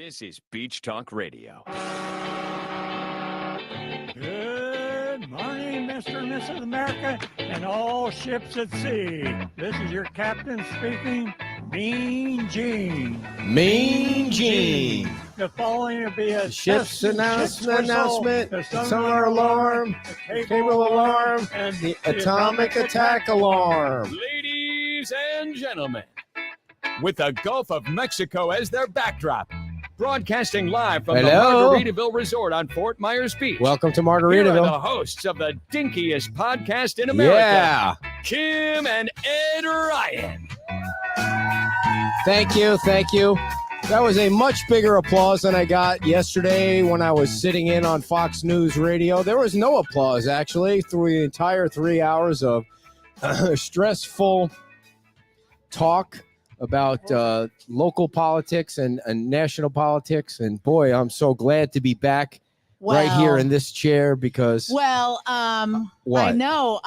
This is Beach Talk Radio. Good morning, Mr. and Mrs. America, and all ships at sea. This is your captain speaking, Mean Gene. Mean Gene. The following will be a Ship's announcement, the sonar alarm, cable alarm, and the atomic attack alarm. Ladies and gentlemen, with the Gulf of Mexico as their backdrop, broadcasting live from Hello. the Margaritaville Resort on Fort Myers Beach. Welcome to Here are Margaritaville. the hosts of the dinkiest podcast in America, Yeah. Kim and Ed Ryan. Thank you. That was a much bigger applause than I got yesterday when I was sitting in on Fox News Radio. There was no applause, actually, through the entire 3 hours of stressful talk about local politics and national politics. And boy, I'm so glad to be back right here in this chair because what? I know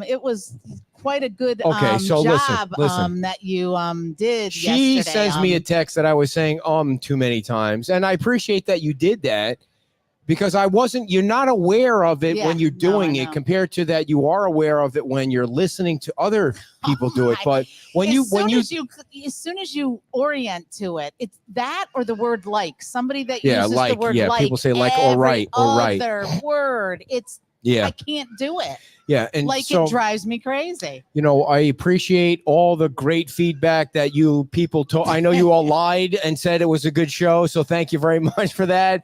it was quite a good Okay, so job listen. that you did She yesterday. sends me a text that I was saying too many times, and I appreciate that you did that because you're not aware of it Yeah, when you're no, doing I it know. compared to that you are aware of it when you're listening to other people do it. But when as you soon as you orient to it, it's that or the word like. Somebody that uses the like, word yeah, like. people say like or right or right. Other word. It's yeah, I can't do it. yeah, and Like so, it drives me crazy. you know, I appreciate all the great feedback that you people told. I know you all lied and said it was a good show, so thank you very much for that.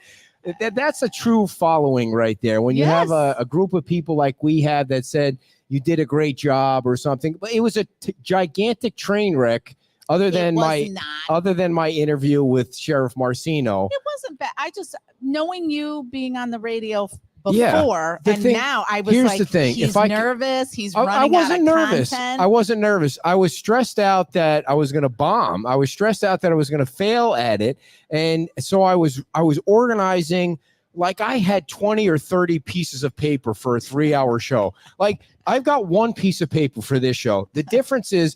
That's a true following right there. When you have Yes. a group of people like we had that said you did a great job or something, but it was a gigantic train wreck. Other than my interview with Sheriff Marcino, It wasn't bad. I just knowing you being on the radio Yeah, before the and thing- now I was here's like, the thing, he's if I could- nervous. He's I running wasn't out of nervous. content. I wasn't nervous. I was stressed out that I was going to bomb. I was stressed out that I was going to fail at it, and so I was organizing. Like I had 20 or 30 pieces of paper for a 3-hour show. Like I've got one piece of paper for this show. The difference is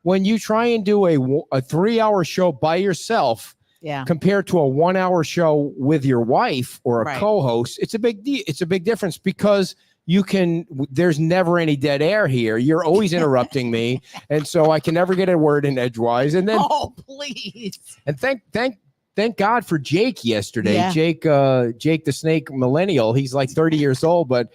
when you try and do a 3-hour show by yourself Yeah. compared to a 1-hour show with your wife or a Right. co-host, it's a big it's a big difference because there's never any dead air here. You're always interrupting me. And so I can never get a word in edgewise. And then, Oh, please. and thank God for Jake yesterday. Yeah. Jake the Snake Millennial. He's like 30 years old, but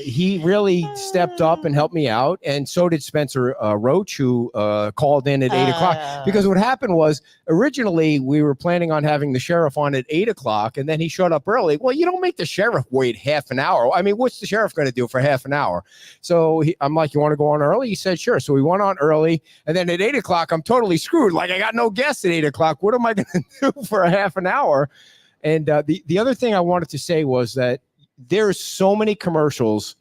he really stepped up and helped me out. And so did Spencer Roach, who called in at 8 o'clock. Because what happened was originally we were planning on having the sheriff on at 8 o'clock, and then he showed up early. Well, you don't make the sheriff wait half an hour. I mean, what's the sheriff going to do for half an hour? So I'm like, you want to go on early? He said, sure. So we went on early, and then at 8 o'clock, I'm totally screwed. Like I got no guests at 8 o'clock. What am I going to do for a half an hour? And the other thing I wanted to say was that there's so many commercials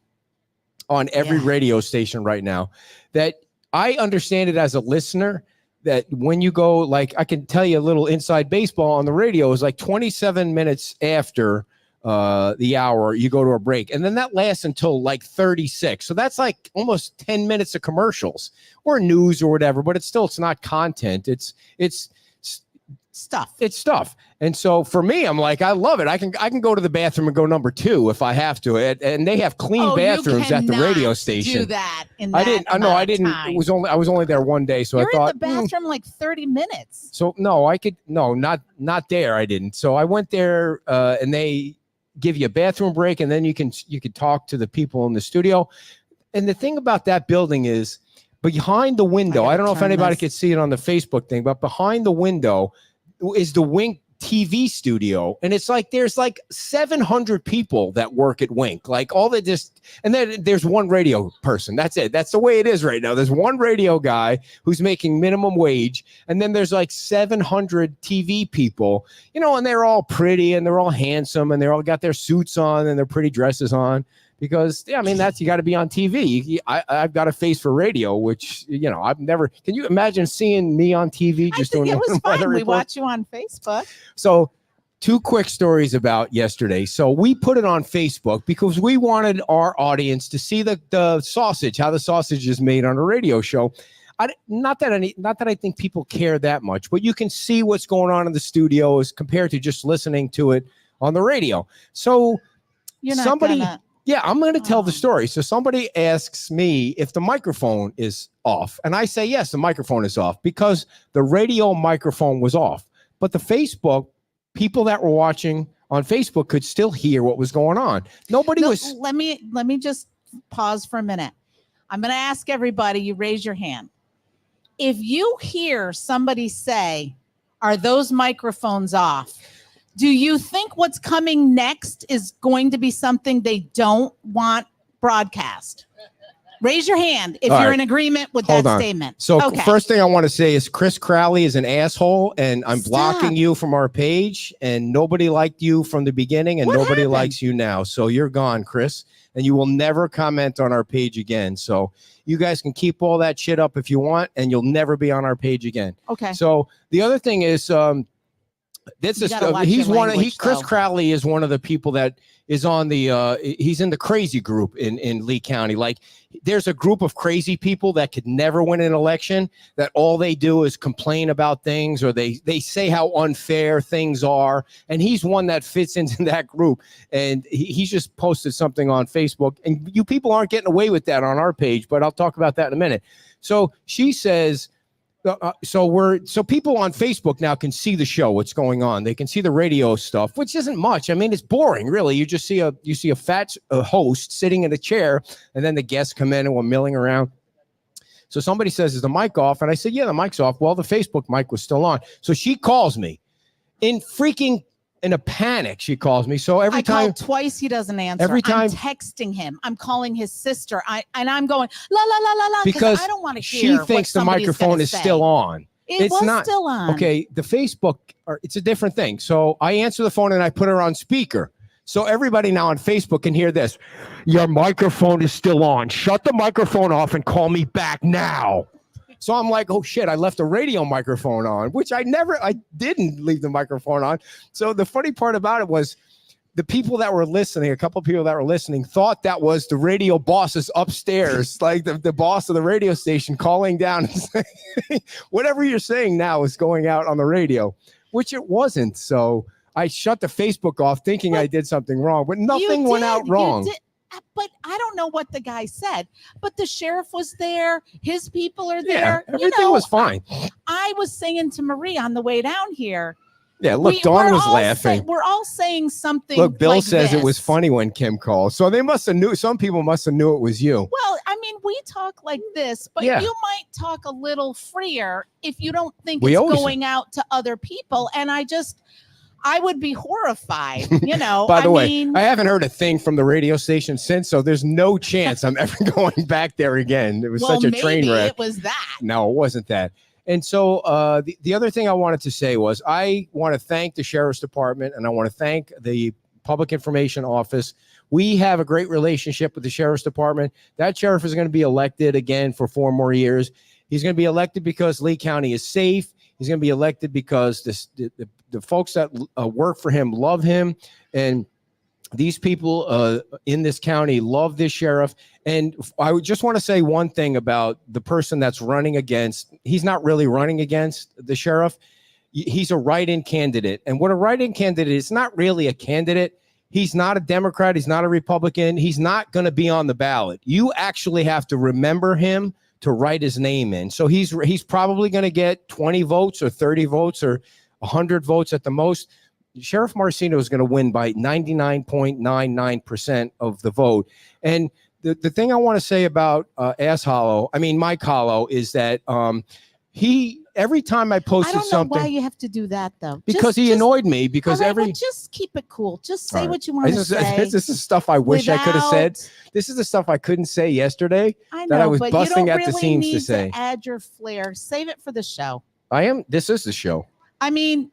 on every radio station right now that I understand it as a listener that when you go, like I can tell you a little inside baseball on the radio is like 27 minutes after the hour, you go to a break. And then that lasts until like 36. So that's like almost 10 minutes of commercials or news or whatever, but it's not content. It's Stuff. It's stuff. And so for me, I'm like, I love it. I can go to the bathroom and go number 2 if I have to. And they have clean bathrooms at the radio station. Do that in that I didn't. Time. I was only there one day, so You're I thought. in the bathroom like 30 minutes. So no, not there. I didn't. So I went there, and they give you a bathroom break, and then you can talk to the people in the studio. And the thing about that building is behind the window. I don't know if anybody could see it on the Facebook thing, but behind the window is the Wink TV studio, and it's like there's like 700 people that work at Wink, like all that just, and then there's one radio person. That's it. That's the way it is right now. There's one radio guy who's making minimum wage, and then there's like 700 TV people, you know, and they're all pretty and they're all handsome and they're all got their suits on and their pretty dresses on. Because, yeah, I mean, you got to be on TV. I've got a face for radio, which, you know, I've never. Can you imagine seeing me on TV just doing it was weather fun. We reports? watch you on Facebook. So 2 quick stories about yesterday. So we put it on Facebook because we wanted our audience to see the sausage, how the sausage is made on a radio show. not that I think people care that much, but you can see what's going on in the studio as compared to just listening to it on the radio. So You're not somebody, gonna. yeah, I'm going to tell the Oh. story. So somebody asks me if the microphone is off, and I say yes, the microphone is off because the radio microphone was off, but the Facebook people that were watching on Facebook could still hear what was going on. Nobody No, was. let me just pause for a minute. I'm going to ask everybody, you raise your hand. If you hear somebody say, "Are those microphones off?" Do you think what's coming next is going to be something they don't want broadcast? Raise your hand if All you're right. in agreement with Hold that on. statement. So Okay. first thing I want to say is Chris Crowley is an asshole, and I'm blocking Stop. you from our page. And nobody liked you from the beginning, and What nobody happened? likes you now. So you're gone, Chris, and you will never comment on our page again. So you guys can keep all that shit up if you want, and you'll never be on our page again. Okay. So the other thing is, this You is gotta watch he's your one of language, Chris though. Crowley is one of the people that is on the he's in the crazy group in Lee County. Like there's a group of crazy people that could never win an election, that all they do is complain about things, or they say how unfair things are, and he's one that fits into that group. And he's just posted something on Facebook, and you people aren't getting away with that on our page, but I'll talk about that in a minute. So she says, so people on Facebook now can see the show, what's going on. They can see the radio stuff, which isn't much. I mean, it's boring, really. You just see a fat host sitting in a chair, and then the guests come in and we're milling around. So somebody says, "Is the mic off?" And I said, "Yeah, the mic's off." Well, the Facebook mic was still on. So she calls me in a panic. She calls me. So every I time called twice, he doesn't answer. Every time- I'm texting him. I'm calling his sister. I'm going la la la la la because I don't want to she hear. thinks the what somebody's microphone gonna is say. still on. It It's was not. still on. Okay, the Facebook, it's a different thing. So I answer the phone and I put her on speaker. So everybody now on Facebook can hear this. "Your microphone is still on. Shut the microphone off and call me back now." So I'm like, oh shit, I left the radio microphone on, which I didn't leave the microphone on. So the funny part about it was the people that were listening, a couple of people that were listening thought that was the radio bosses upstairs, like the boss of the radio station calling down and saying, whatever you're saying now is going out on the radio, which it wasn't. So I shut the Facebook off thinking I did something wrong, but nothing went out wrong. But I don't know what the guy said. But the sheriff was there. His people are Yeah, there. everything was fine. I was saying to Marie on the way down here. Yeah, look, Dawn we're was all laughing. we're all saying something. Look, Bill like says it was this. funny when Kim called. So they must have knew. Some people must have knew it was you. Well, I mean, we talk like this, but Yeah. you might talk a little freer if you don't think We it's always- going out to other people. And I would be horrified, you know. By the way, mean, I haven't heard a thing from the radio station since, so there's no chance I'm ever going back there again. It was well, such a train maybe wreck. it was that. No, it wasn't that. And so the other thing I wanted to say was I want to thank the Sheriff's Department, and I want to thank the Public Information Office. We have a great relationship with the Sheriff's Department. That sheriff is going to be elected again for 4 more years. He's going to be elected because Lee County is safe. He's going to be elected because the folks that work for him love him. And these people in this county love this sheriff. And I would just want to say one thing about the person that's running against. He's not really running against the sheriff. He's a write-in candidate. And what a write-in candidate is, not really a candidate. He's not a Democrat. He's not a Republican. He's not going to be on the ballot. You actually have to remember him to write his name in. So he's probably going to get 20 votes or 30 votes or 100 votes at the most. Sheriff Marcino is going to win by 99.99% of the vote. And the thing I want to say about Mike Hollow is that every time I I posted don't know something, why you have to do that though. because he annoyed me, because all right, well, just keep it cool. Just say All right. what you want to say. This is stuff I wish I could have said. without- This is the stuff I couldn't say yesterday. I that know, I was but busting you at don't the really seams need to say. add your flair. Save it for the show. This is the show. I mean,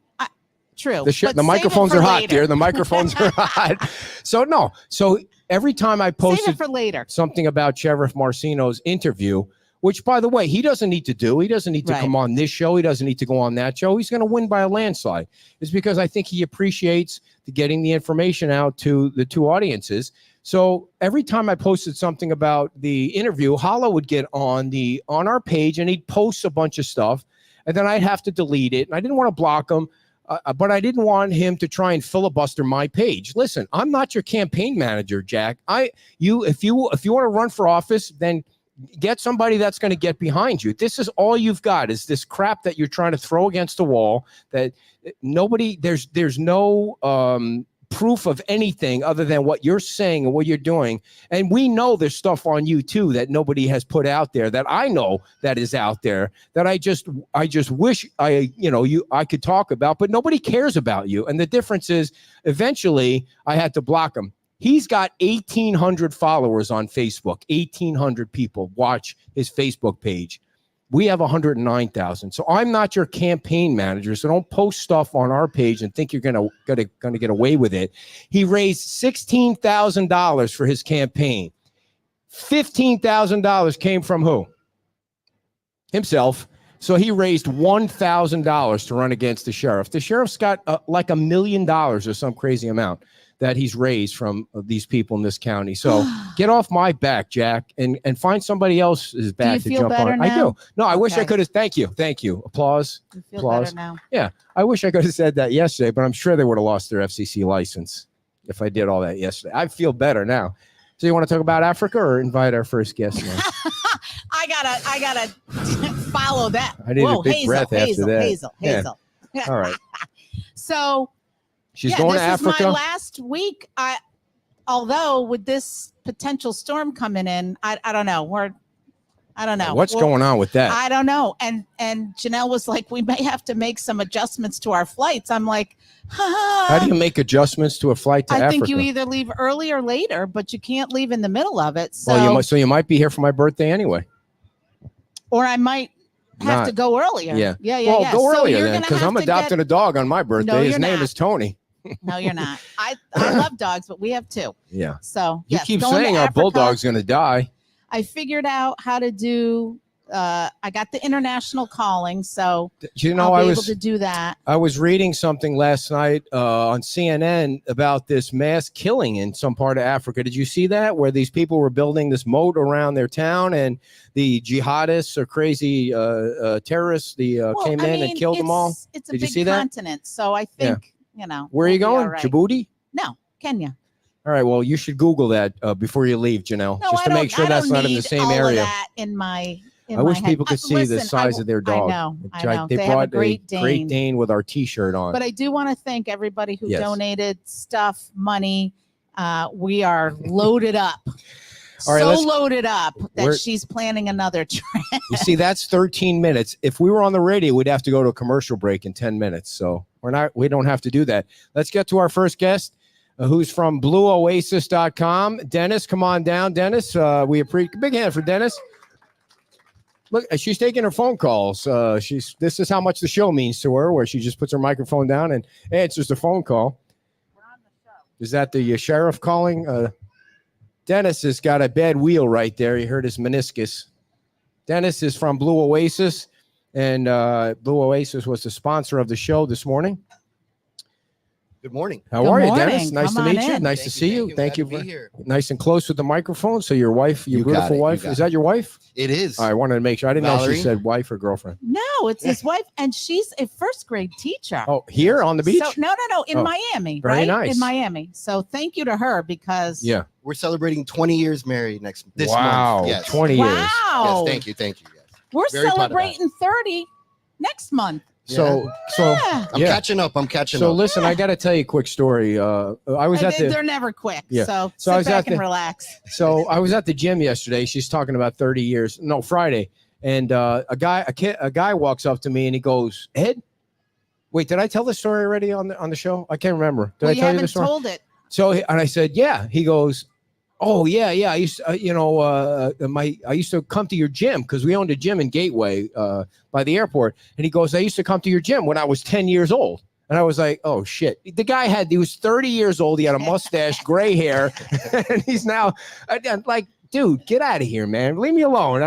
true. The but save it microphones for are hot, later. dear. The microphones are hot. So every time I Save posted it for later. something about Sheriff Marcino's interview, which, by the way, he doesn't need to do. He doesn't need to Right. come on this show. He doesn't need to go on that show. He's going to win by a landslide. It's because I think he appreciates getting the information out to the two audiences. So every time I posted something about the interview, Hala would get on our page and he'd post a bunch of stuff, and then I'd have to delete it. And I didn't want to block him, but I didn't want him to try and filibuster my page. Listen, I'm not your campaign manager, Jack. If you want to run for office, then get somebody that's going to get behind you. This is all you've got, is this crap that you're trying to throw against the wall that there's no proof of anything other than what you're saying and what you're doing. And we know there's stuff on you too that nobody has put out there, that I know that is out there, that I just wish I could talk about, but nobody cares about you. And the difference is, eventually I had to block him. He's got 1,800 followers on Facebook. 1,800 people watch his Facebook page. We have 109,000. So I'm not your campaign manager. So don't post stuff on our page and think you're gonna get away with it. He raised $16,000 for his campaign. $15,000 came from who? Himself. So he raised $1,000 to run against the sheriff. The sheriff's got like $1 million or some crazy amount that he's raised from these people in this county. So get off my back, Jack, and find somebody else's back to feel jump better on. now? I do. No, I wish I Okay. could have. Thank you. Applause. You feel Applause. better now? Yeah, I wish I could have said that yesterday, but I'm sure they would have lost their FCC license if I did all that yesterday. I feel better now. So you want to talk about Africa or invite our first guest now? I gotta follow that. I need a big Hazel, breath after Hazel, that. Hazel. Yeah. All right. So She's going to this is my Africa. last week. Although with this potential storm coming in, I don't know. I don't know. What's going on with that? I don't know. And Janelle was like, we may have to make some adjustments to our flights. I'm like, How do you make adjustments to a flight to I Africa? think you either leave early or later, but you can't leave in the middle of it. So, Well, you might be here for my birthday anyway. or I might have Not- to go earlier. Yeah. Yeah. Well, yeah. go So earlier you're then, gonna because have I'm to adopting a dog on my birthday. No, His you're name not. is Tony. No, you're not. I love dogs, but we have two. Yeah. So You yes, keep going to saying our Africa. bulldog's going to die. I figured out how to do. I got the international calling, so You know, I'll be able to do that. I was reading something last night on CNN about this mass killing in some part of Africa. Did you see that? Where these people were building this moat around their town, and the jihadists or crazy terrorists came in and killed them all. It's a Did you big see that? continent, so I think Where are you we'll be all going? right. Djibouti? No, Kenya. All right. Well, you should Google that before you leave, Janelle, No, just to make sure that's not in the same all area. Of that in my. I wish people could see the Listen, size of their dog. I know. They They have a brought Great Great Dane. Dane with our T-shirt on. But I do want to thank everybody who Yes. donated stuff, money. We are loaded up. All right, So let's- loaded up that we're- she's planning another trip. You see, that's 13 minutes. If we were on the radio, we'd have to go to a commercial break in 10 minutes. So we don't have to do that. Let's get to our first guest, who's from BlueOasis.com. Dennis, come on down. Dennis, we appreciate big hand for Dennis. Look, she's taking her phone calls. This is how much the show means to her, where she just puts her microphone down and answers the phone call. Is that the sheriff calling? Dennis has got a bad wheel right there. He hurt his meniscus. Dennis is from Blue Oasis, and Blue Oasis was the sponsor of the show this morning. Good morning. How Good are you, morning. Dennis? Nice Come to on meet you. in. Nice to see you. Thank you. Glad to be here. Nice and close with the microphone. So your wife, your You got beautiful it, you wife, got is that your wife? It is. I wanted to make sure. I didn't know if Valerie? she said wife or girlfriend. No, it's his wife, and she's a first grade teacher. Oh, here on the beach? So, no, in Oh, Miami, very right? nice. In Miami. So thank you to her because Yeah. We're celebrating 20 years married this Wow. month. Yes. 20 years. wow, Yes, thank you. Yes. we're Very proud of that. celebrating 30 next month. So Yeah. I'm yeah. catching up. So listen, I got to tell you a quick story. I was at They're never quick. Yeah. So, So I sit was back at and the- relax. So I was at the gym yesterday. She's talking about 30 years. No, Friday. And a guy walks up to me and he goes, Ed, wait, did I tell the story already on the show? I can't remember. Did Well, I you tell you the haven't story? told it. So, and I said, yeah. He goes, oh yeah. I used to, I used to come to your gym because we owned a gym in Gateway by the airport. And he goes, I used to come to your gym when I was 10 years old. And I was like, oh shit. The guy he was 30 years old. He had a mustache, gray hair, and he's now like dude, get out of here, man. Leave me alone.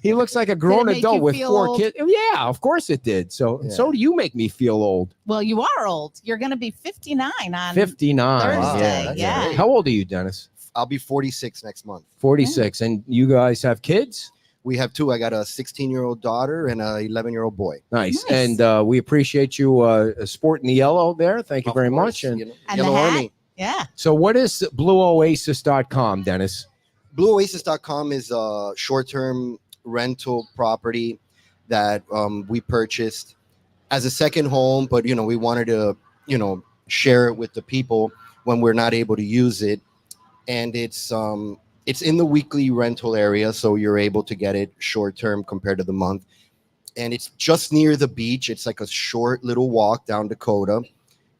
He looks like a grown make adult you with feel 4 old? kids. Yeah, of course it did. So Yeah. do you make me feel old. Well, you are old. You're going to be 59 on 59. Thursday. Yeah, that's yeah. great. How old are you, Dennis? I'll be 46 next month. 46. And you guys have kids? We have 2. I got a 16-year-old daughter and a 11-year-old boy. Nice. Nice. And we appreciate you sporting the yellow there. Thank you Of very course, much. And you know, And the Yellow hat? Army. Yeah. so what is blueoasis.com, Dennis? BlueOasis.com is a short-term rental property that we purchased as a second home, but we wanted to share it with the people when we're not able to use it. And it's in the weekly rental area, so you're able to get it short-term compared to the month. And it's just near the beach. It's like a short little walk down Dakota.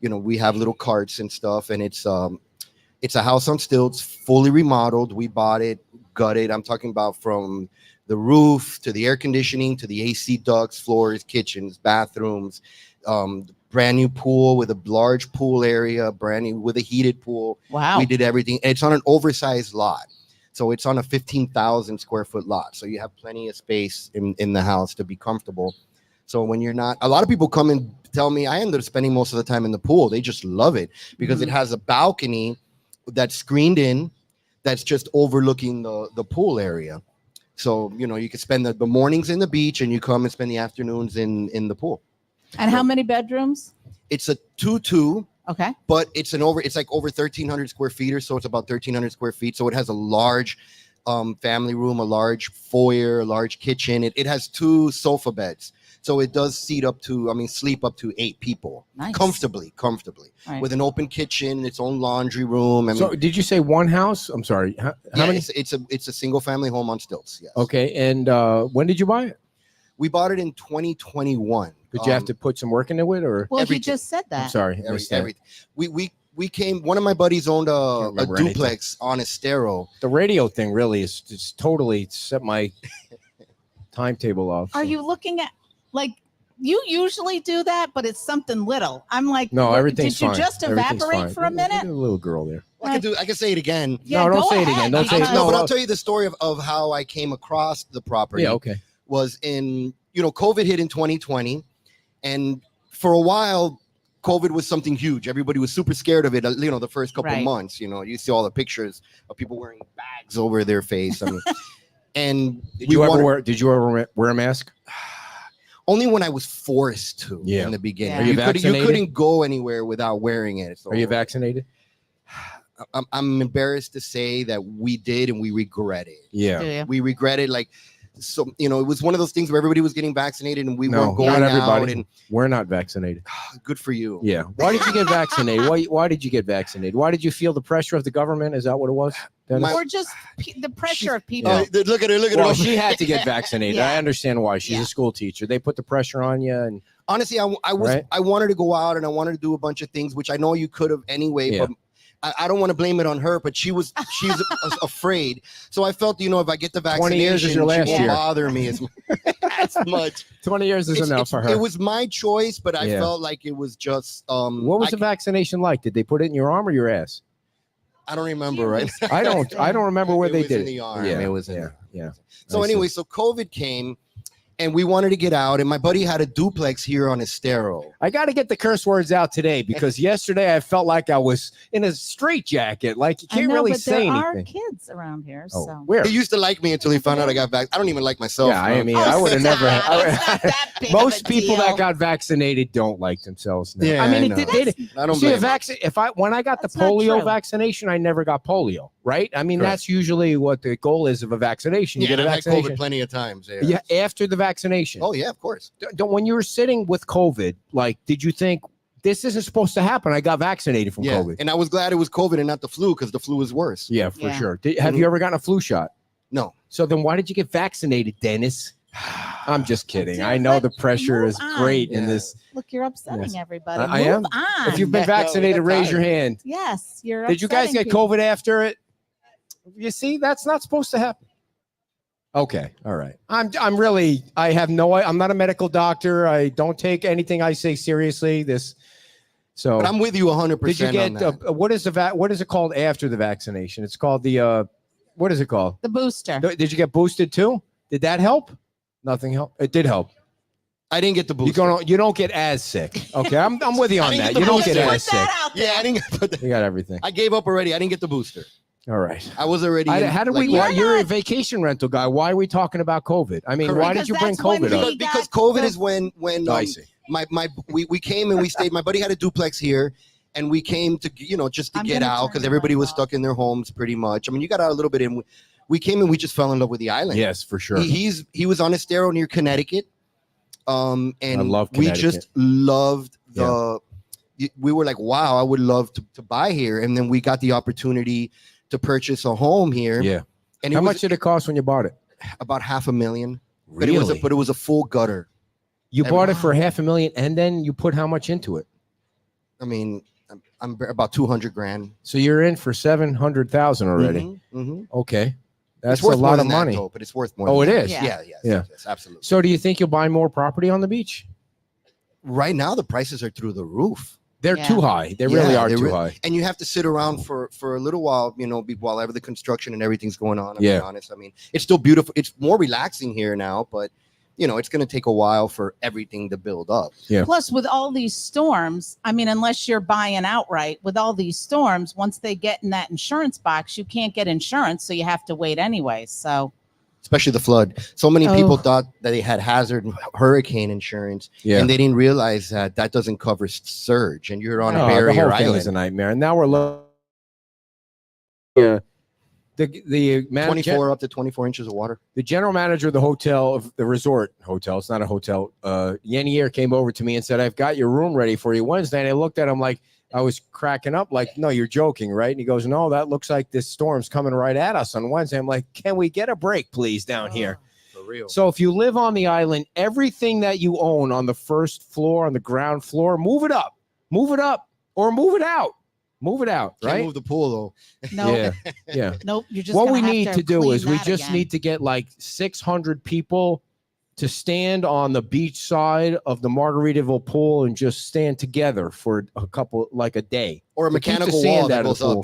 We have little carts and stuff, and it's a house on stilts, fully remodeled. We bought it, gutted. I'm talking about from the roof to the air conditioning to the AC ducts, floors, kitchens, bathrooms, brand new pool with a large pool area, brand new with a heated pool. Wow. We did everything. And it's on an oversized lot. So it's on a 15,000 square foot lot. So you have plenty of space in the house to be comfortable. So when you're not, a lot of people come and tell me I ended up spending most of the time in the pool. They just love it because it has a balcony that's screened in, that's just overlooking the pool area. So, you can spend the mornings in the beach and you come and spend the afternoons in the pool. And how many bedrooms? It's a 2-2, Okay. but it's like over 1,300 square feet or so. It's about 1,300 square feet. So it has a large family room, a large foyer, a large kitchen. It has 2 sofa beds. So it does sleep up to 8 people Nice. comfortably, Right. with an open kitchen, its own laundry room. So did you say one house? I'm sorry. How many? It's a single family home on stilts. Yes. Okay. And when did you buy it? We bought it in 2021. Did you have to put some work into it or? Well, he everything. just said I'm that. sorry. I missed that. Everything. We came. One of my buddies owned a remember duplex on Estero. The radio thing really is just totally set my timetable off. Are you looking at, like, you usually do that, but it's something little. I'm like, No, what- everything's did you fine. just Everything's evaporate fine. for a Look at minute? the little girl there. I can say it again. Yeah, No, don't go say it ahead, again. Don't say it. because- No, but No, I'll tell you the story of how I came across the property. Yeah. Okay. Was in COVID hit in 2020, and for a while COVID was something huge. Everybody was super scared of it, the first couple Right. months. You see all the pictures of people wearing bags over their face. I mean, and Did you ever wear a mask? only when I was forced to Yeah. in the beginning. Yeah. Are you You vaccinated? couldn't go anywhere without wearing it. So Are you vaccinated? I'm embarrassed to say that we did, and we regret it. Yeah. Do you? We regret it. Like, so, it was one of those things where everybody was getting vaccinated and we No, weren't going not out. everybody. And We're not vaccinated. good for you. Yeah. Why did you get vaccinated? Why did you get vaccinated? Why did you feel the pressure of the government? Is that what it was? Dennis? Or just the pressure of people. Yeah. Look at her. Look at Well, her. she had to get vaccinated. Yeah. I understand why. She's Yeah. a school teacher. They put the pressure on you, and Honestly, I Right. wanted to go out and I wanted to do a bunch of things, which I know you could have anyway, Yeah. but I don't want to blame it on her, but she's afraid. So I felt, if I get the 20 vaccination, years is your last she won't year. bother me as much. 20 years is enough for her. It was my choice, but I Yeah. felt like it was just. What was the vaccination like? Did they put it in your arm or your ass? I don't remember, right? I don't remember where It they was did in it. the arm. Yeah, It was in yeah, the- yeah. So I see. anyway, so COVID came, and we wanted to get out, and my buddy had a duplex here on Estero. I got to get the curse words out today because yesterday I felt like I was in a straitjacket. Like you I can't know, really but say there are anything. kids around here, Oh, so. where? He used to like me until he found out I got back. I don't even like myself. Yeah, I mean, Oh, I would have never. stop. It's not that big of Most a people deal. that got vaccinated don't like themselves. Now. Yeah, I mean, I it know. did. I don't See, a blame him. vaccine. When I got That's the not polio true. vaccination, I never got polio. Right? I mean, Correct. that's usually what the goal is of a vaccination. You Yeah, get a I've had vaccination. COVID plenty of times. Yeah, after the vaccination. Oh yeah, of course. Don't, when you were sitting with COVID, like, did you think this isn't supposed to happen? I got vaccinated from Yeah, COVID. and I was glad it was COVID and not the flu because the flu was worse. Yeah, for Yeah. sure. Have you ever gotten a flu shot? No, So then why did you get vaccinated, Dennis? I'm just kidding. Dude, I know but the pressure move is on. great in Yeah. this. Look, you're upsetting Yes. everybody. I Move am. on. If you've been No, vaccinated, we got raise your time. hand. Yes, you're Did you guys upsetting get people. COVID after it? You see, that's not supposed to happen. Okay, all right. I'm not a medical doctor. I don't take anything I say seriously. So but I'm with you 100%. did you get on that. what is it called after the vaccination? It's called the what is it called? The booster. Did you get boosted too? Did that help? Nothing helped. It did help. I didn't get the booster. You don't get as sick. Okay, I'm with you on didn't that. get the You don't booster. get Put as sick. that out Yeah, there. I didn't get You got everything. I gave up already. I didn't get the booster. All right. I was already. How did we? You're Why, you're a not- vacation rental guy. Why are we talking about COVID? I mean, Correct. why did you bring Because that's when COVID we- up? because got COVID the- is when I see. we came and we stayed. My buddy had a duplex here, and we came to just to I'm get gonna out turn because the everybody mic was off. stuck in their homes pretty much. I mean, you got out a little bit, and we came and we just fell in love with the island. Yes, for sure. He was on Estero near Connecticut, and I love we Connecticut. just loved the. We were like, wow, I would love to buy here, and then we got the opportunity to purchase a home here. Yeah. And How it was much did it cost when you bought it? about $500,000. Really? But it was a full gutter. You bought it Wow. for $500,000, and then you put how much into it? I mean, I'm about 200 grand So you're in for 700,000 already. Mhm, mhm. Okay, that's It's worth a more lot than of that, money. though, but it's worth more. Oh, than it that. is? Yeah. Yes, Yeah. absolutely. So do you think you'll buy more property on the beach? Right now, the prices are through the roof, They're Yeah. too high. They really Yeah, are they're too re- high. and you have to sit around for a little while, while ever the construction and everything's going on. To Yeah. be honest, I mean, it's still beautiful. It's more relaxing here now, but it's going to take a while for everything to build up. Yeah. Plus, with all these storms, I mean, unless you're buying outright, with all these storms, once they get in that insurance box, you can't get insurance, so you have to wait anyway. So, Especially the flood. So many Oh. people thought that they had hazard hurricane insurance, Yeah. and they didn't realize that doesn't cover surge, and you're on Oh, a the barrier whole thing island. is a nightmare. And now we're yeah. The 24 up to 24 inches of water. the general manager of the hotel, of the resort hotel, it's not a hotel, Yenier came over to me and said, I've got your room ready for you Wednesday. And I looked at him like I was cracking up, like, no, you're joking, right? And he goes, no, that looks like this storm's coming right at us on Wednesday. I'm like, can we get a break, please, down here? For real. So if you live on the island, everything that you own on the first floor, on the ground floor, move it up, or move it out. Move it out, Can't right? move the pool though. no, Yeah, yeah. nope. You're just What gonna we have need to do clean is we that just again. need to get like 600 people to stand on the beach side of the Margaritaville pool and just stand together for a day. Or a To keep the mechanical sand wall that out of goes the up.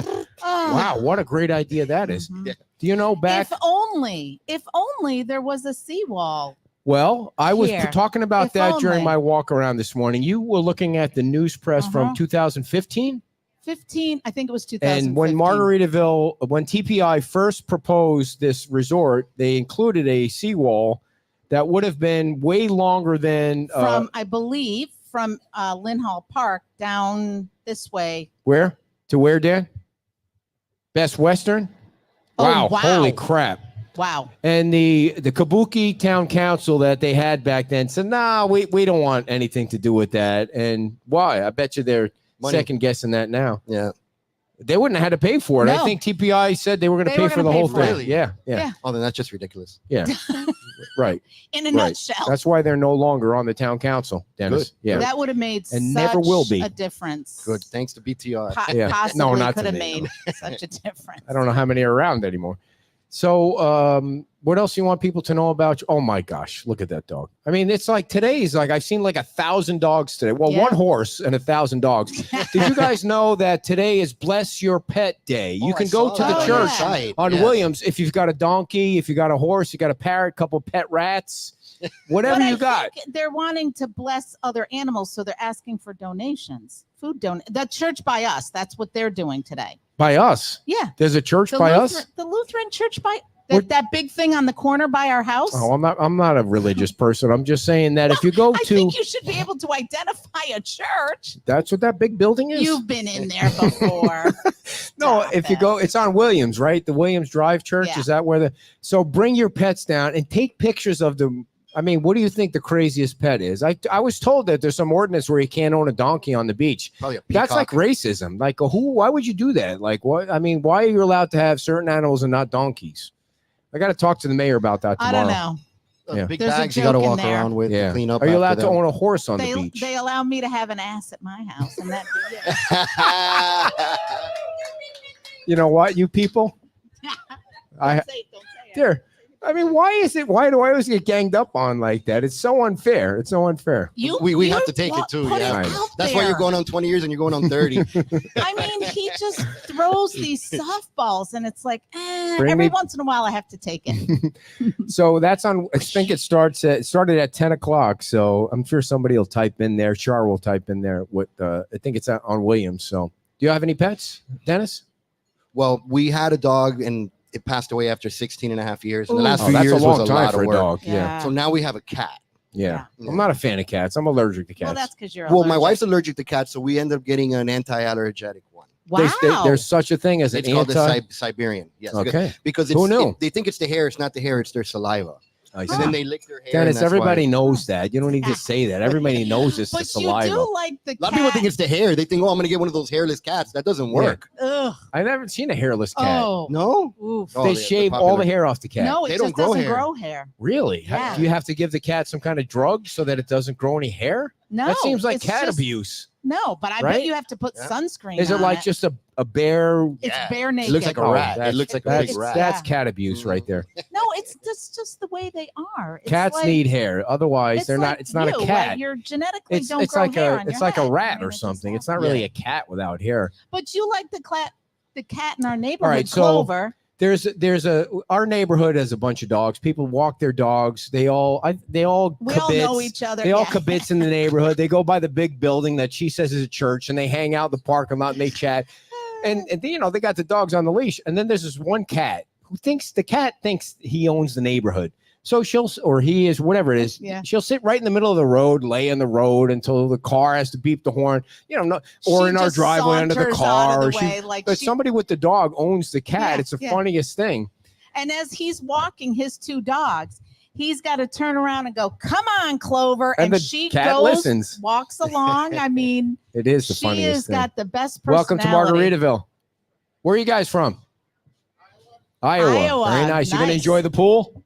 pool. Yeah. Oh, Wow, what a great idea that is. mhm. Yeah. Do you know back? If only there was a seawall. Well, I was Here. talking about If that during only. my walk around this morning. You were looking at the news press from Uh-huh. 2015. 15, I think it was 2015. And when Margaritaville, when TPI first proposed this resort, they included a seawall that would have been way longer than from I believe from Lynn Hall Park down this way. where? To where, Dan? Best Western? Oh, Wow, wow. holy crap. Wow. And the Kabuki Town Council that they had back then said, nah, we don't want anything to do with that. And why? I bet you they're Money. second guessing that now. Yeah. They wouldn't have had to pay for it. I No. think TPI said they were going to They pay were for the gonna pay whole for it. thing. Really? Yeah, yeah, Yeah. Oh, then that's just ridiculous. yeah. Right. In a Right. nutshell, That's why they're no longer on the town council, Dennis. Good. Yeah. that would have made And such never will be. a difference. Good. Thanks to BTR. Yeah. Possibly No, not could to have me. made such a difference. I don't know how many are around anymore. So, what else you want people to know about? Oh my gosh, look at that dog. I mean, it's like today's like I've seen like 1,000 dogs today. Well, Yeah. one horse and 1,000 dogs. Did you guys know that today is Bless Your Pet Day? You Oh, can I go saw to the that church yeah. site. on Yes. Williams if you've got a donkey, if you got a horse, you got a parrot, couple pet rats, whatever But you I got. think they're wanting to bless other animals, so they're asking for donations, the church by us. That's what they're doing today. By us. Yeah, There's a church the by Lutheran, us. the Lutheran church by What- that big thing on the corner by our house. Oh, I'm not a religious person. I'm just saying that if you go I to think you should be able to identify a church. that's what that big building is. You've been in there before. No, Stop if you it. go, it's on Williams, right? The Williams Drive Church. Yeah. Is that where so bring your pets down and take pictures of them. I mean, what do you think the craziest pet is? I was told that there's some ordinance where you can't own a donkey on the beach. Probably a That's like peacock. racism. Like why would you do that? Like what? I mean, why are you allowed to have certain animals and not donkeys? I got to talk to the mayor about that I tomorrow. don't know. Those Yeah. big There's a bags you got to joke in walk there. around with Yeah. to clean up. Are you allowed after to them. own a horse on the They beach? they allow me to have an ass at my house, and that'd be it. You know what, you people? I Don't say it, don't say it. there. I mean, why is it? Why do I always get ganged up on like that? It's so unfair. It's so unfair. We have to take it too. Put Yeah, it Right. out that's why you're there. going on 20 years and you're going on 30. I mean, he just throws these softballs, and it's like, Bring every me- once in a while, I have to take it. So that's on. I think it started at 10 o'clock. So I'm sure somebody will type in there. Char will type in there. What I think it's on Williams. So do you have any pets, Dennis? Well, we had a dog and it passed away after 16 and a half years. And the Ooh. last Oh, few that's years a long was a time lot for of a work. dog. Yeah. So now we have a cat. Yeah. Yeah. I'm not a fan of cats. I'm allergic to cats. Well, that's because you're Well, my allergic. wife's allergic to cats, so we ended up getting an anti-allergenic one. Wow. There's such a thing as an It's called the anti. Siberian. Yes. Okay. Because Who knew? they think it's the hair. It's not the hair. It's their saliva. I And see. then they lick their hair. and Dennis, that's everybody why. knows that. You don't need to say that. Everybody knows it's the But you saliva. do like the A lot of people cat. think it's the hair. They think, oh, I'm going to get one of those hairless cats. That doesn't work. Ugh. I've never seen a hairless cat. Oh. No? Oof. Oh, They they're shave all popular. the hair off the cat. No, it They just don't grow doesn't hair. grow hair. Really? Yeah. Do you have to give the cat some kind of drug so that it doesn't grow any hair? No, That seems like it's cat just- abuse. No, but I Right? bet you have to put Yeah. sunscreen. Is it on like just a bare? It's Yeah. bare It naked. looks like a Oh, rat. that's- It looks like a That's big rat. that's cat abuse right there. No, it's just the way they are. It's Cats like, need hair, otherwise it's they're like not. It's not you, a like cat. you're genetically don't It's grow like hair a on it's your like a head. rat I mean, or it just something. It's happens. not really a cat without hair. But you like the cat in our neighborhood, right, so- Clover. There's our neighborhood has a bunch of dogs. People walk their dogs. They all We all know kibitz. each other. They all yeah. kibitz in the neighborhood. They go by the big building that she says is a church, and they hang out in the parking lot and they chat. And they got the dogs on the leash. And then there's this one cat who thinks he owns the neighborhood. So he is, whatever it is. Yeah. She'll sit right in the middle of the road, lay in the road until the car has to beep the horn. Or She in our just driveway under the saunters car. out Or of the way, like but she- somebody with the dog owns the cat. Yeah, It's the yeah. funniest thing. And as he's walking his two dogs, he's got to turn around and go, "Come on, Clover!" And the she cat goes, listens. walks along. I mean, It is the she funniest has thing. got the best Welcome to personality. Margaritaville. Where are you guys from? Iowa. Iowa. Very nice. You're going to Nice. enjoy the pool?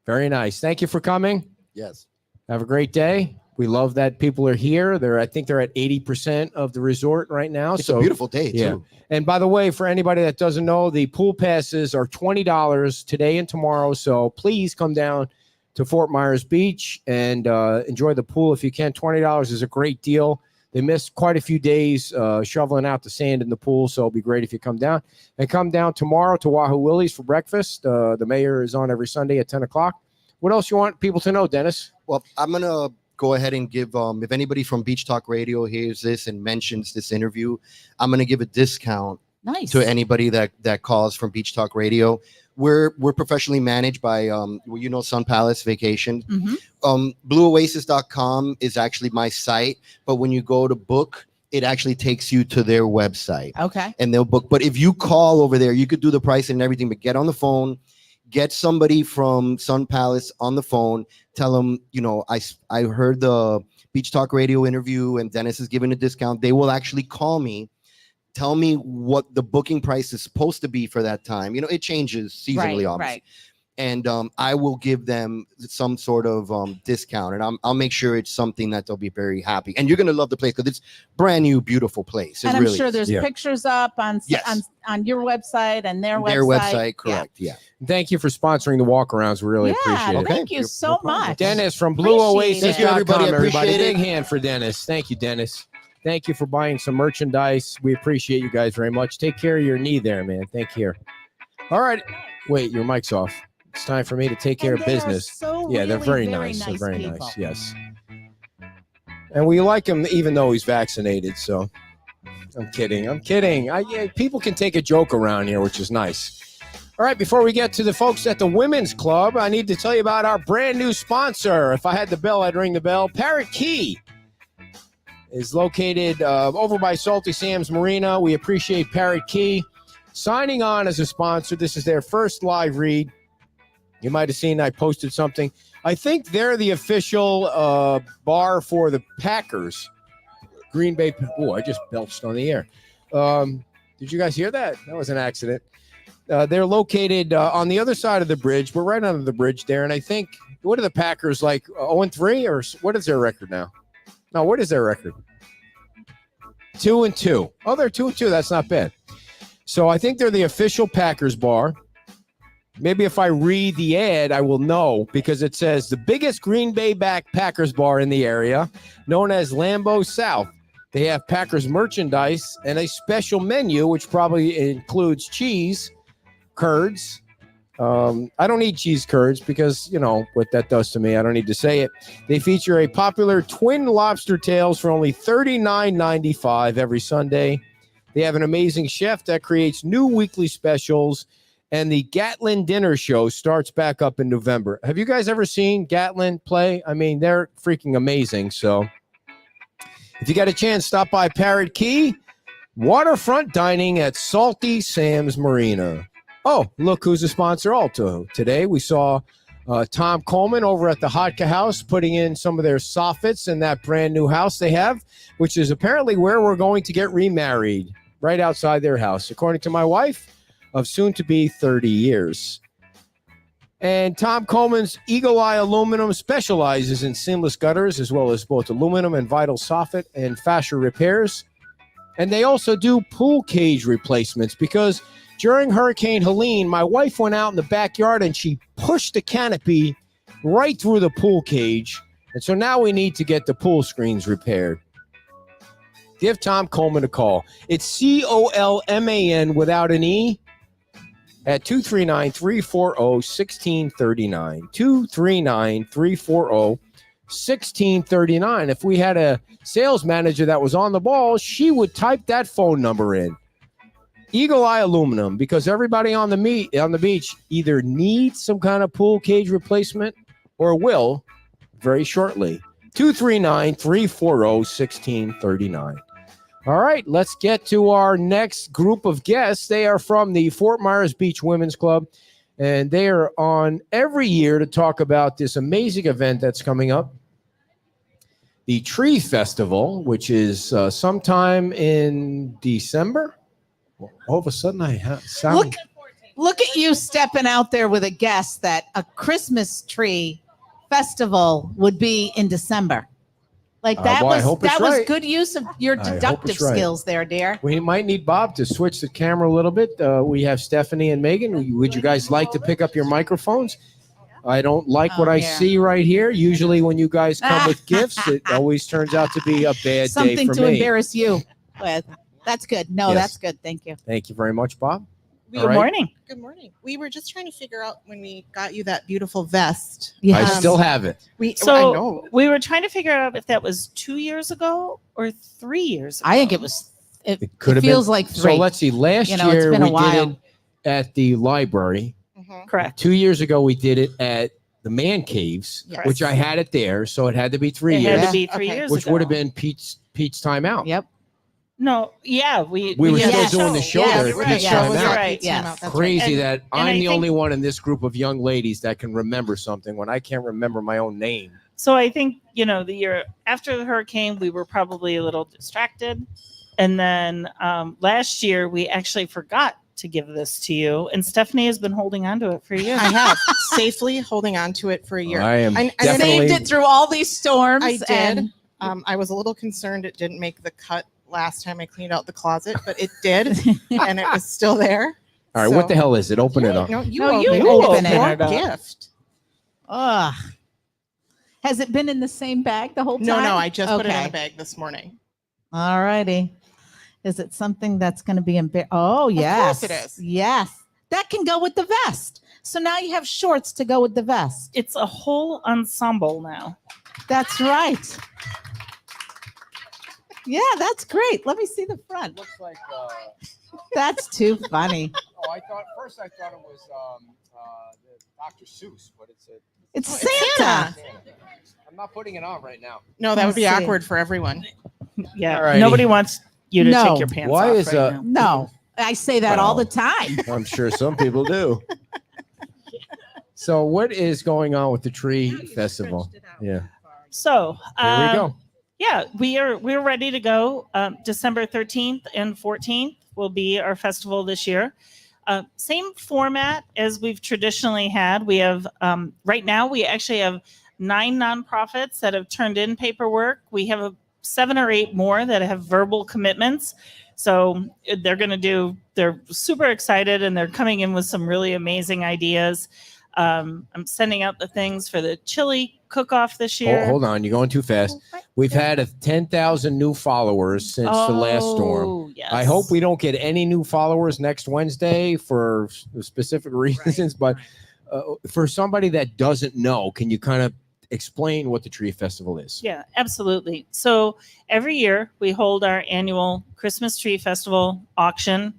Very nice. Thank you for coming. Yes. Have a great day. We love that people are here. I think they're at 80% of the resort right now. It's so a beautiful day, yeah. too. And by the way, for anybody that doesn't know, the pool passes are $20 today and tomorrow. So please come down to Fort Myers Beach and enjoy the pool if you can. $20 is a great deal. They missed quite a few days shoveling out the sand in the pool, so it'll be great if you come down. And come down tomorrow to Wahoo Willie's for breakfast. The mayor is on every Sunday at 10 o'clock. What else you want people to know, Dennis? Well, I'm going to go ahead and give, if anybody from Beach Talk Radio hears this and mentions this interview, I'm going to give a discount Nice. to anybody that calls from Beach Talk Radio. We're professionally managed by Sun Palace Vacation. Mhm. BlueOasis.com is actually my site, but when you go to book, it actually takes you to their website Okay. and they'll book. But if you call over there, you could do the pricing and everything, but get on the phone, get somebody from Sun Palace on the phone, tell them, I heard the Beach Talk Radio interview and Dennis is giving a discount. They will actually call me, tell me what the booking price is supposed to be for that time. It changes seasonally, Right. obviously. Right. And I will give them some sort of discount, and I'll make sure it's something that they'll be very happy. And you're gonna love the place because it's brand new, beautiful place. It And I'm really sure is. there's Yeah. pictures up on Yes. on your website and their Their website. website, correct? Yeah. Thank you for sponsoring the walkarounds. We really Yeah, appreciate it. Okay. thank you No so problem. much. Dennis from Appreciate BlueOasis.com. it. Thank you, everybody. Appreciate Big it. hand for Dennis. Thank you, Dennis. Thank you for buying some merchandise. We appreciate you guys very much. Take care of your knee there, man. Thank you. All right. Wait, your mic's off. It's time for me to take care And of they are business. so Yeah, they're really very nice. They're very people. nice. Yes. And we like him even though he's vaccinated. So I'm kidding. People can take a joke around here, which is nice. All right, before we get to the folks at the Women's Club, I need to tell you about our brand new sponsor. If I had the bell, I'd ring the bell. Parrot Key is located over by Salty Sam's Marina. We appreciate Parrot Key signing on as a sponsor. This is their first live read. You might have seen I posted something. I think they're the official bar for the Packers. Green Bay. Oh, I just belched on the air. Did you guys hear that? That was an accident. They're located on the other side of the bridge. We're right under the bridge there. And I think, what are the Packers like? 0-3? Or what is their record now? No, what is their record? 2-2. Oh, they're 2-2. That's not bad. So I think they're the official Packers bar. Maybe if I read the ad, I will know, because it says the biggest Green Bay Packers bar in the area, known as Lambeau South. They have Packers merchandise and a special menu, which probably includes cheese curds. I don't eat cheese curds because, you know, what that does to me. I don't need to say it. They feature a popular twin lobster tails for only $39.95 every Sunday. They have an amazing chef that creates new weekly specials. And the Gatlin Dinner Show starts back up in November. Have you guys ever seen Gatlin play? I mean, they're freaking amazing. So if you got a chance, stop by Parrot Key. Waterfront dining at Salty Sam's Marina. Oh, look who's a sponsor also. Today we saw Tom Coleman over at the Hotka House putting in some of their soffits in that brand new house they have, which is apparently where we're going to get remarried, right outside their house, according to my wife, of soon to be 30 years. And Tom Coleman's Eagle Eye Aluminum specializes in seamless gutters, as well as both aluminum and vinyl soffit and fascia repairs. And they also do pool cage replacements, because during Hurricane Helene, my wife went out in the backyard and she pushed the canopy right through the pool cage. And so now we need to get the pool screens repaired. Give Tom Coleman a call. It's Colman without an E at 239-340-1639. 239-340-1639. If we had a sales manager that was on the ball, she would type that phone number in. Eagle Eye Aluminum, because everybody on the beach either needs some kind of pool cage replacement or will very shortly. 239-340-1639. All right, let's get to our next group of guests. They are from the Fort Myers Beach Women's Club, and they are on every year to talk about this amazing event that's coming up, the Tree Festival, which is sometime in December. All of a sudden, I sound... Look at you stepping out there with a guess that a Christmas tree festival would be in December. Like that well, was right. good use of your deductive right. skills there, dear. We might need Bob to switch the camera a little bit. We have Stephanie and Megan. Would you guys like to pick up your microphones? I don't like what I see right here. Usually when you guys come with gifts, it always turns out to be a bad day for me. Something to embarrass you with. That's good. No, Yes. that's good. Thank you. Thank you very much, Bob. Good morning. Good morning. We were just trying to figure out when we got you that beautiful vest. I still have it. I So know. we were trying to figure out if that was 2 years ago or 3 years ago. I think it was. It could have feels been. like So 3. let's see. Last You know, it's year been a we did while. it at the library. Mhm. Correct. 2 years ago we did it at the Man Caves, Yes. which I had it there. So it had to be 3 It years, had to be 3 Okay. years which ago. would have been Pete's timeout. Yep. No, yeah, we We were did still that doing the show Yeah, there you're at right. Pete's Yeah, it was timeout. at Right. Pete's Yes. timeout. That's Crazy right. that and I'm I the only think- one in this group of young ladies that can remember something when I can't remember my own name. So I think, the year after the hurricane, we were probably a little distracted. And then last year, we actually forgot to give this to you. And Stephanie has been holding on to it for a year. I have safely holding on to it for a year. I am I definitely. Saved it through all these storms. I did. And I was a little concerned it didn't make the cut last time I cleaned out the closet, but it did, and it was still there. All right, what the hell is it? Open it up. No, you No, you open open it. it. Your Open it up. gift. ugh. Has it been in the same bag the whole time? No, I just put it in Okay. a bag this morning. All righty. Is it something that's going to be Oh, yes. course it is. Yes. That can go with the vest. So now you have shorts to go with the vest. It's a whole ensemble now. That's right. Yeah, that's great. Let me see the front. Looks like. That's too funny. Oh, I thought it was Dr. Seuss, but it's It's Oh, it's Santa. Santa. I'm not putting it on right now. No, that would be Let's see. awkward for everyone. Yeah. Alrighty. Nobody wants you to No. take your pants Why off is, right now. No, I say that all Well. the time. I'm sure some people do. So, what is going on with the Tree Festival? Yeah, So there we go. Yeah, we're ready to go. December 13th and 14th will be our festival this year. Same format as we've traditionally had. We have right now we actually have 9 nonprofits that have turned in paperwork. We have 7 or 8 more that have verbal commitments. So they're super excited and they're coming in with some really amazing ideas. I'm sending out the things for the chili cook-off this year. Hold on, you're going too fast. We've had 10,000 new followers since the last storm. Yes. I hope we don't get any new followers next Wednesday for specific reasons. But for somebody that doesn't know, can you kind of explain what the Tree Festival is? Yeah, absolutely. So every year we hold our annual Christmas Tree Festival auction,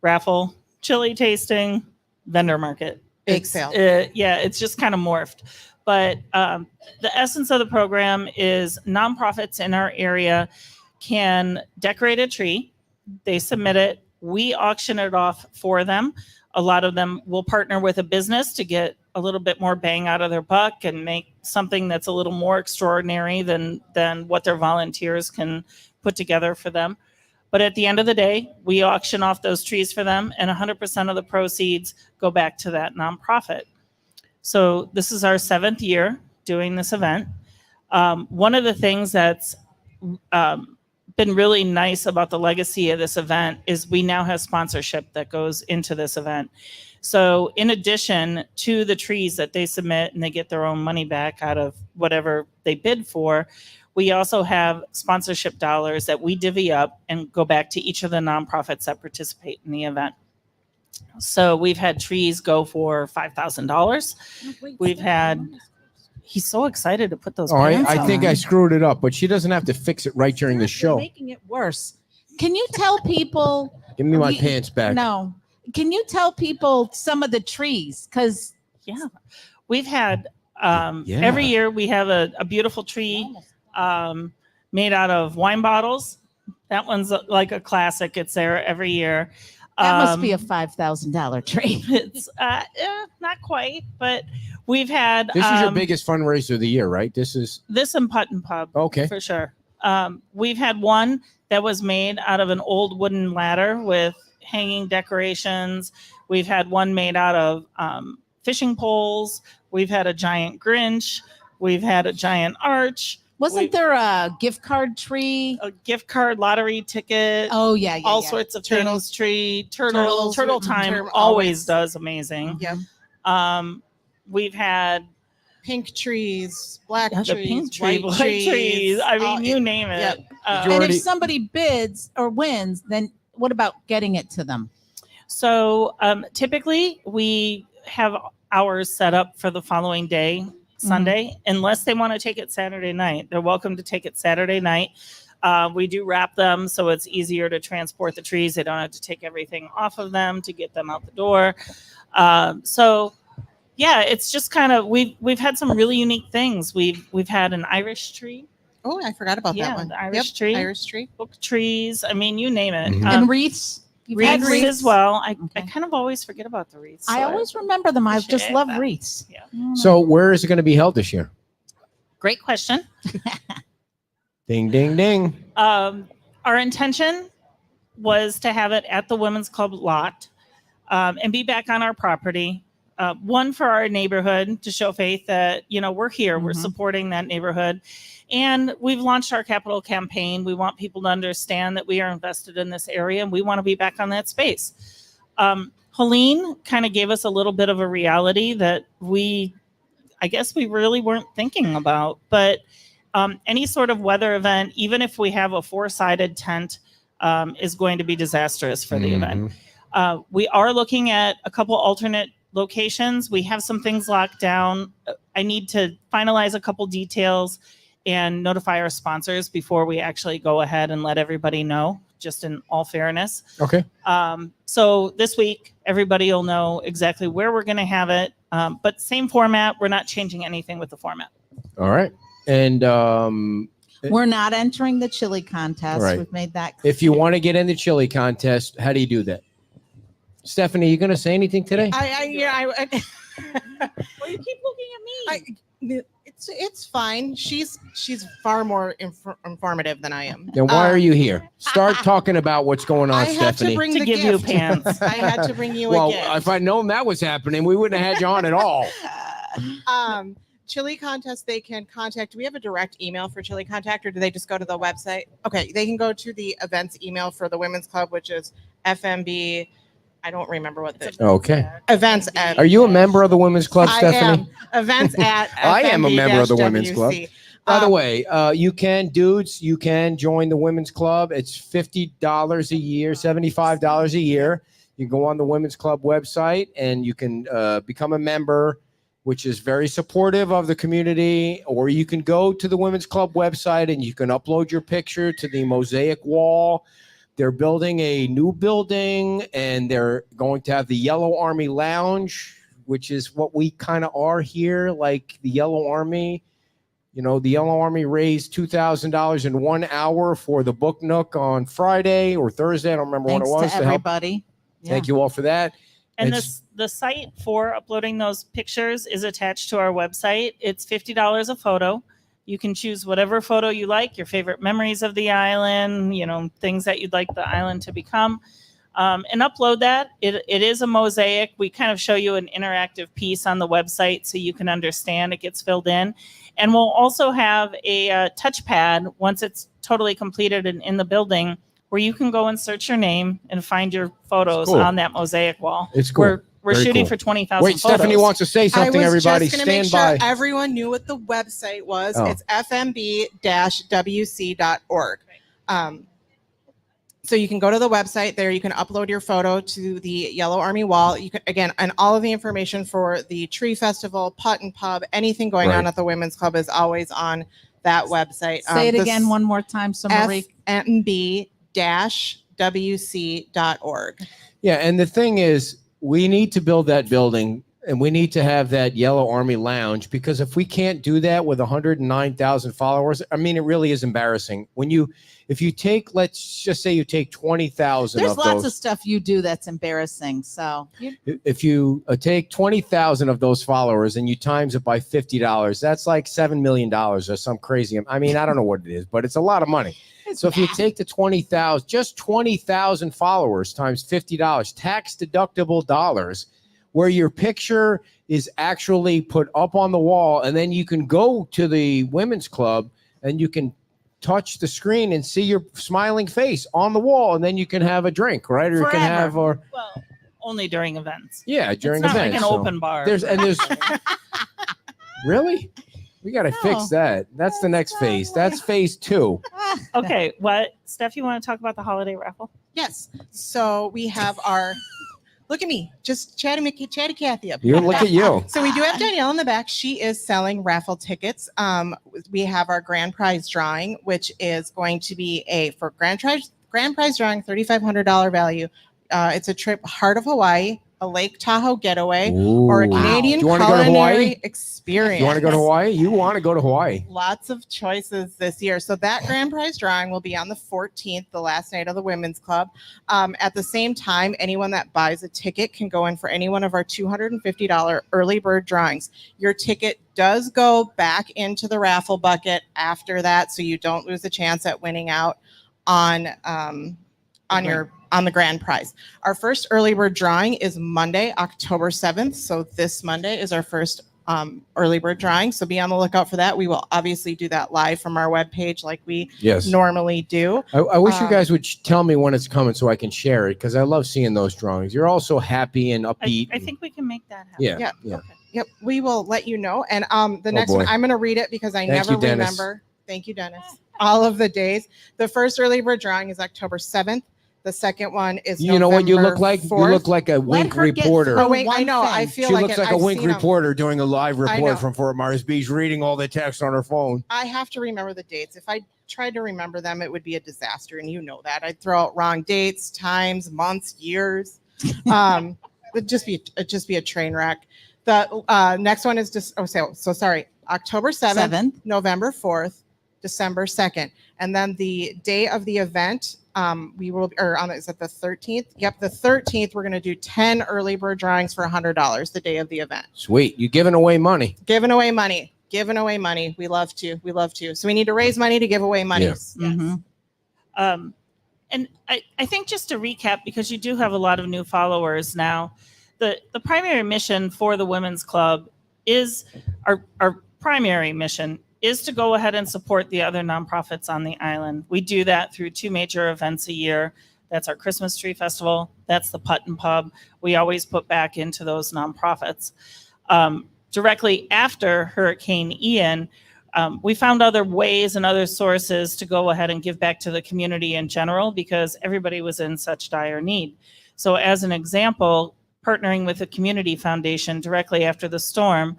raffle, chili tasting, vendor market. Big It's, sale. it's just kind of morphed. But the essence of the program is nonprofits in our area can decorate a tree. They submit it. We auction it off for them. A lot of them will partner with a business to get a little bit more bang out of their buck and make something that's a little more extraordinary than what their volunteers can put together for them. But at the end of the day, we auction off those trees for them, and 100% of the proceeds go back to that nonprofit. So this is our 7th year doing this event. One of the things that's been really nice about the legacy of this event is we now have sponsorship that goes into this event. So in addition to the trees that they submit and they get their own money back out of whatever they bid for, we also have sponsorship dollars that we divvy up and go back to each of the nonprofits that participate in the event. So we've had trees go for $5,000. We've had, he's so excited to put those All right, pants I think on. I screwed it up, but she doesn't have to fix it right during the You're show. making it worse. Can you tell people? Give me my We- pants back. No. Can you tell people some of the trees? Because Yeah. We've had, Yeah. every year we have a beautiful tree made out of wine bottles. That one's like a classic. It's there every year. that must be a $5,000 tree. It's not quite, but we've had This is your biggest fundraiser of the year, right? This is this and Putt and Pub okay. for sure. We've had one that was made out of an old wooden ladder with hanging decorations. We've had one made out of fishing poles. We've had a giant Grinch. We've had a giant arch. Wasn't there a gift card tree? A gift card, lottery ticket, Oh yeah, yeah. all yeah. sorts of Turtles. things. Tree, Turtles, turtle time always. always does amazing. Yep. We've had Pink trees, black the trees, pink tree, white black trees. trees. I mean, all- you name it. Yep. Did you And already- if somebody bids or wins, then what about getting it to them? So typically we have hours set up for the following day, Sunday, unless they want to take it Saturday night. They're welcome to take it Saturday night. We do wrap them so it's easier to transport the trees. They don't have to take everything off of them to get them out the door. So yeah, it's just kind of we've had some really unique things. We've had an Irish tree, Oh, I forgot about Yeah, that one. the Irish tree. Irish tree. book trees. I mean, you name it. Mhm. And wreaths? You've had Wreaths as well. I Okay. kind of always forget about the wreaths. I so always remember them. I just appreciate love that. wreaths. Yeah. So where is it going to be held this year? Great question. Ding, ding, ding. Our intention was to have it at the Women's Club lot and be back on our property. One, for our neighborhood to show faith that, we're here, we're Mhm. supporting that neighborhood. And we've launched our capital campaign. We want people to understand that we are invested in this area and we want to be back on that space. Helene kind of gave us a little bit of a reality that I guess we really weren't thinking about. But any sort of weather event, even if we have a 4-sided tent, is going to be disastrous for the event. Mhm. We are looking at a couple alternate locations. We have some things locked down. I need to finalize a couple details and notify our sponsors before we actually go ahead and let everybody know, just in all fairness. Okay. So this week, everybody will know exactly where we're going to have it. But same format. We're not changing anything with the format. All right. And We're not entering the chili contest. Right. We've made that clear. if you want to get in the chili contest, how do you do that? Stephanie, you going to say anything today? Well, you keep looking at me. It's fine. She's far more informative than I am. Then why are you here? Start talking about what's going on, I had Stephanie. to bring To the give you gift. pants. I had to bring you Well, a gift. if I'd known that was happening, we wouldn't have had you on at all. Chili Contest, they can contact. Do we have a direct email for Chili Contact, or do they just go to the website? Okay, they can go to the events email for the Women's Club, which is FMB. I don't remember what the Okay. events at. Are you a member of the Women's Club, I Stephanie? am. Events at. I am a member of the Women's Club. FMB-WC. By the way, you can join the Women's Club. It's $50 a year, $75 a year. You can go on the Women's Club website and you can become a member, which is very supportive of the community. Or you can go to the Women's Club website and you can upload your picture to the mosaic wall. They're building a new building and they're going to have the Yellow Army Lounge, which is what we kind of are here, like the Yellow Army. You know, the Yellow Army raised $2,000 in 1 hour for the Book Nook on Friday or Thursday. I don't remember Thanks when it was. to to help. everybody. Yeah. Thank you all for that. And It's- the site for uploading those pictures is attached to our website. It's $50 a photo. You can choose whatever photo you like, your favorite memories of the island, you know, things that you'd like the island to become, and upload that. It is a mosaic. We kind of show you an interactive piece on the website so you can understand. It gets filled in. And we'll also have a touchpad once it's totally completed and in the building where you can go and search your name and find your photos Cool. on that mosaic wall. It's cool. We're Very shooting cool. for 20,000 Wait, photos. Stephanie wants to say something, I was everybody. just going to make Stand sure by. everyone knew what the website was. Oh. It's fmb-wc.org. So you can go to the website there. You can upload your photo to the Yellow Army wall. You can, again, and all of the information for the Tree Festival, Putt and Pub, anything going on Right. at the Women's Club is always on that website. Say it again one more time, so Marie. fmb-wc.org. Yeah, and the thing is, we need to build that building and we need to have that Yellow Army Lounge, because if we can't do that with 109,000 followers, I mean, it really is embarrassing. If you take, let's just say you take 20,000 There's of lots those. of stuff you do that's embarrassing. So If you take 20,000 of those followers and you times it by $50, that's like $7 million or some crazy. I mean, I don't know what it is, but it's a lot of money. So if you take the 20,000, just 20,000 followers times $50, tax deductible dollars, where your picture is actually put up on the wall, and then you can go to the Women's Club and you can touch the screen and see your smiling face on the wall, and then you can have a drink, right? Or you can Forever. have, or Well, only during events. yeah, during it's not events. like an So open bar. there's really, we got to No. fix that. That's the next phase. That's phase 2. Okay, what, Steph, you want to talk about the holiday raffle? Yes. So we have our, look at me, just chatty Kathy up. You look at you. So we do have Danielle in the back. She is selling raffle tickets. We have our grand prize drawing, which is going to be for grand prize drawing, $3,500 value. It's a trip Heart of Hawaii, a Lake Tahoe getaway, or a Ooh. Canadian Do you wanna go to culinary Hawaii? experience. You want to go to Hawaii? You want to go to Hawaii? Lots of choices this year. So that grand prize drawing will be on the 14th, the last night of the Women's Club. At the same time, anyone that buys a ticket can go in for any one of our $250 early bird drawings. Your ticket does go back into the raffle bucket after that, so you don't lose a chance at winning out on the grand prize. Our first early bird drawing is Monday, October 7th. So this Monday is our first early bird drawing. So be on the lookout for that. We will obviously do that live from our webpage like we Yes. normally do. I wish you Um, guys would tell me when it's coming so I can share it, because I love seeing those drawings. You're all so happy and upbeat. I think we can make that happen. Yeah. Yeah. Yeah. Yep, we will let you know. And the next boy. one, I'm going to read it because I Thank never you, Dennis. remember. Thank you, Dennis. All of the days. The first early bird drawing is October 7th. The second one is You know what you look November like? You 4th. look like a Wink her get reporter. through Oh wait, I one know. I thing. feel She like looks it. like a I've Wink seen 'em. reporter doing a live I know. report from Fort Myers Beach, reading all the text on her phone. I have to remember the dates. If I tried to remember them, it would be a disaster, and you know that. I'd throw out wrong dates, times, months, years. It'd just be a train wreck. The next one is just so sorry. October 7th, November 4th, December 2nd, and then the day of the event. Is it the 13th? Yep, the 13th. We're going to do 10 early bird drawings for $100 the day of the event. Sweet. You're giving away money. Giving away money. We love to. So we need to raise money to give away money. Yeah. Yes. Mhm. And I think just to recap, because you do have a lot of new followers now, the primary mission for the Women's Club is our primary mission is to go ahead and support the other nonprofits on the island. We do that through 2 major events a year. That's our Christmas Tree Festival. That's the Putt and Pub. We always put back into those nonprofits. Directly after Hurricane Ian, we found other ways and other sources to go ahead and give back to the community in general because everybody was in such dire need. So as an example, partnering with the Community Foundation directly after the storm,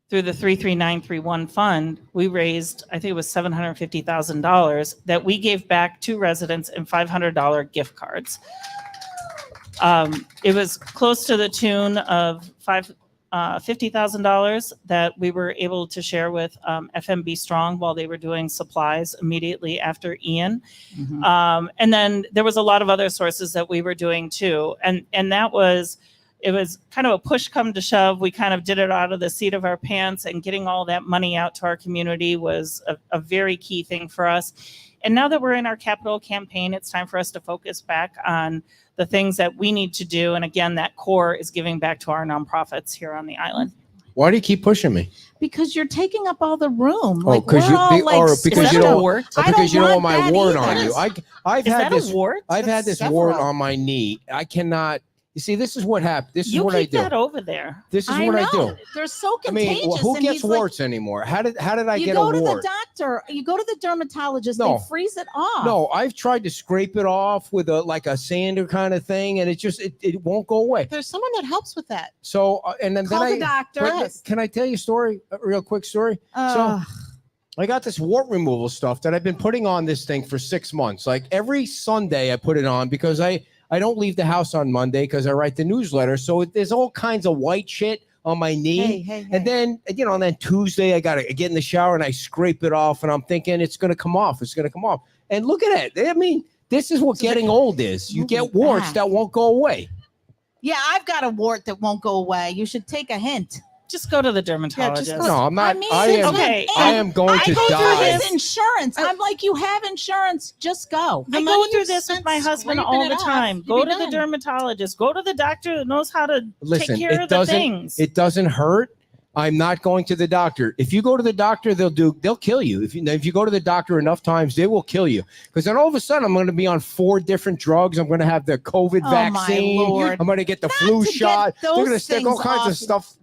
through the 33931 fund, we raised, I think it was $750,000 that we gave back to residents in $500 gift cards. It was close to the tune of $50,000 that we were able to share with FMB Strong while they were doing supplies immediately after Ian. And then there was a lot of other sources that we were doing too. And that was, it was kind of a push come to shove. We kind of did it out of the seat of our pants, and getting all that money out to our community was a very key thing for us. And now that we're in our capital campaign, it's time for us to focus back on the things that we need to do. And again, that core is giving back to our nonprofits here on the island. Why do you keep pushing me? Because you're taking up all the room. Oh, Like, because we're all like, because you that a don't wart? I because you don't don't want want my that wart on either. you. I've Is had that this a wart? I've had That's this wart several. on my knee. I cannot. You see, this is what happens. This is You what I keep do. that over there. This is I what know. I do. They're so I contagious. mean, who and gets he's like, warts anymore? How did I you get go a to wart? the doctor, you go to the dermatologist, No. they freeze it off. No, I've tried to scrape it off with a sander kind of thing, and it won't go away. There's someone that helps with that. So and then Call the doctor. but can I tell you a story? A real quick story. So I got this wart removal stuff that I've been putting on this thing for 6 months. Like every Sunday I put it on because I don't leave the house on Monday because I write the newsletter. So there's all kinds of white shit on my knee. hey. And then, and then Tuesday I got to get in the shower and I scrape it off and I'm thinking it's going to come off. It's going to come off. And look at it. I mean, this is what getting old is. You get moving warts back. that won't go away. Yeah, I've got a wart that won't go away. You should take a hint. Just go to the dermatologist. go- No, I'm not. I mean, I am. okay, I am going I to go through die. his insurance. I'm like, you have insurance. Just go. The I money go you through this with spent my husband scraping all it the off, time. you'd Go be to the done. dermatologist. Go to the doctor that knows how to Listen, take care it of the doesn't. things. It doesn't hurt. I'm not going to the doctor. If you go to the doctor, they'll kill you. If you go to the doctor enough times, they will kill you. Because then all of a sudden, I'm going to be on 4 different drugs. I'm going to have the COVID Oh, my vaccine. Lord. I'm going to get the Not flu to get shot. They're those going to stick all things kinds off. of stuff.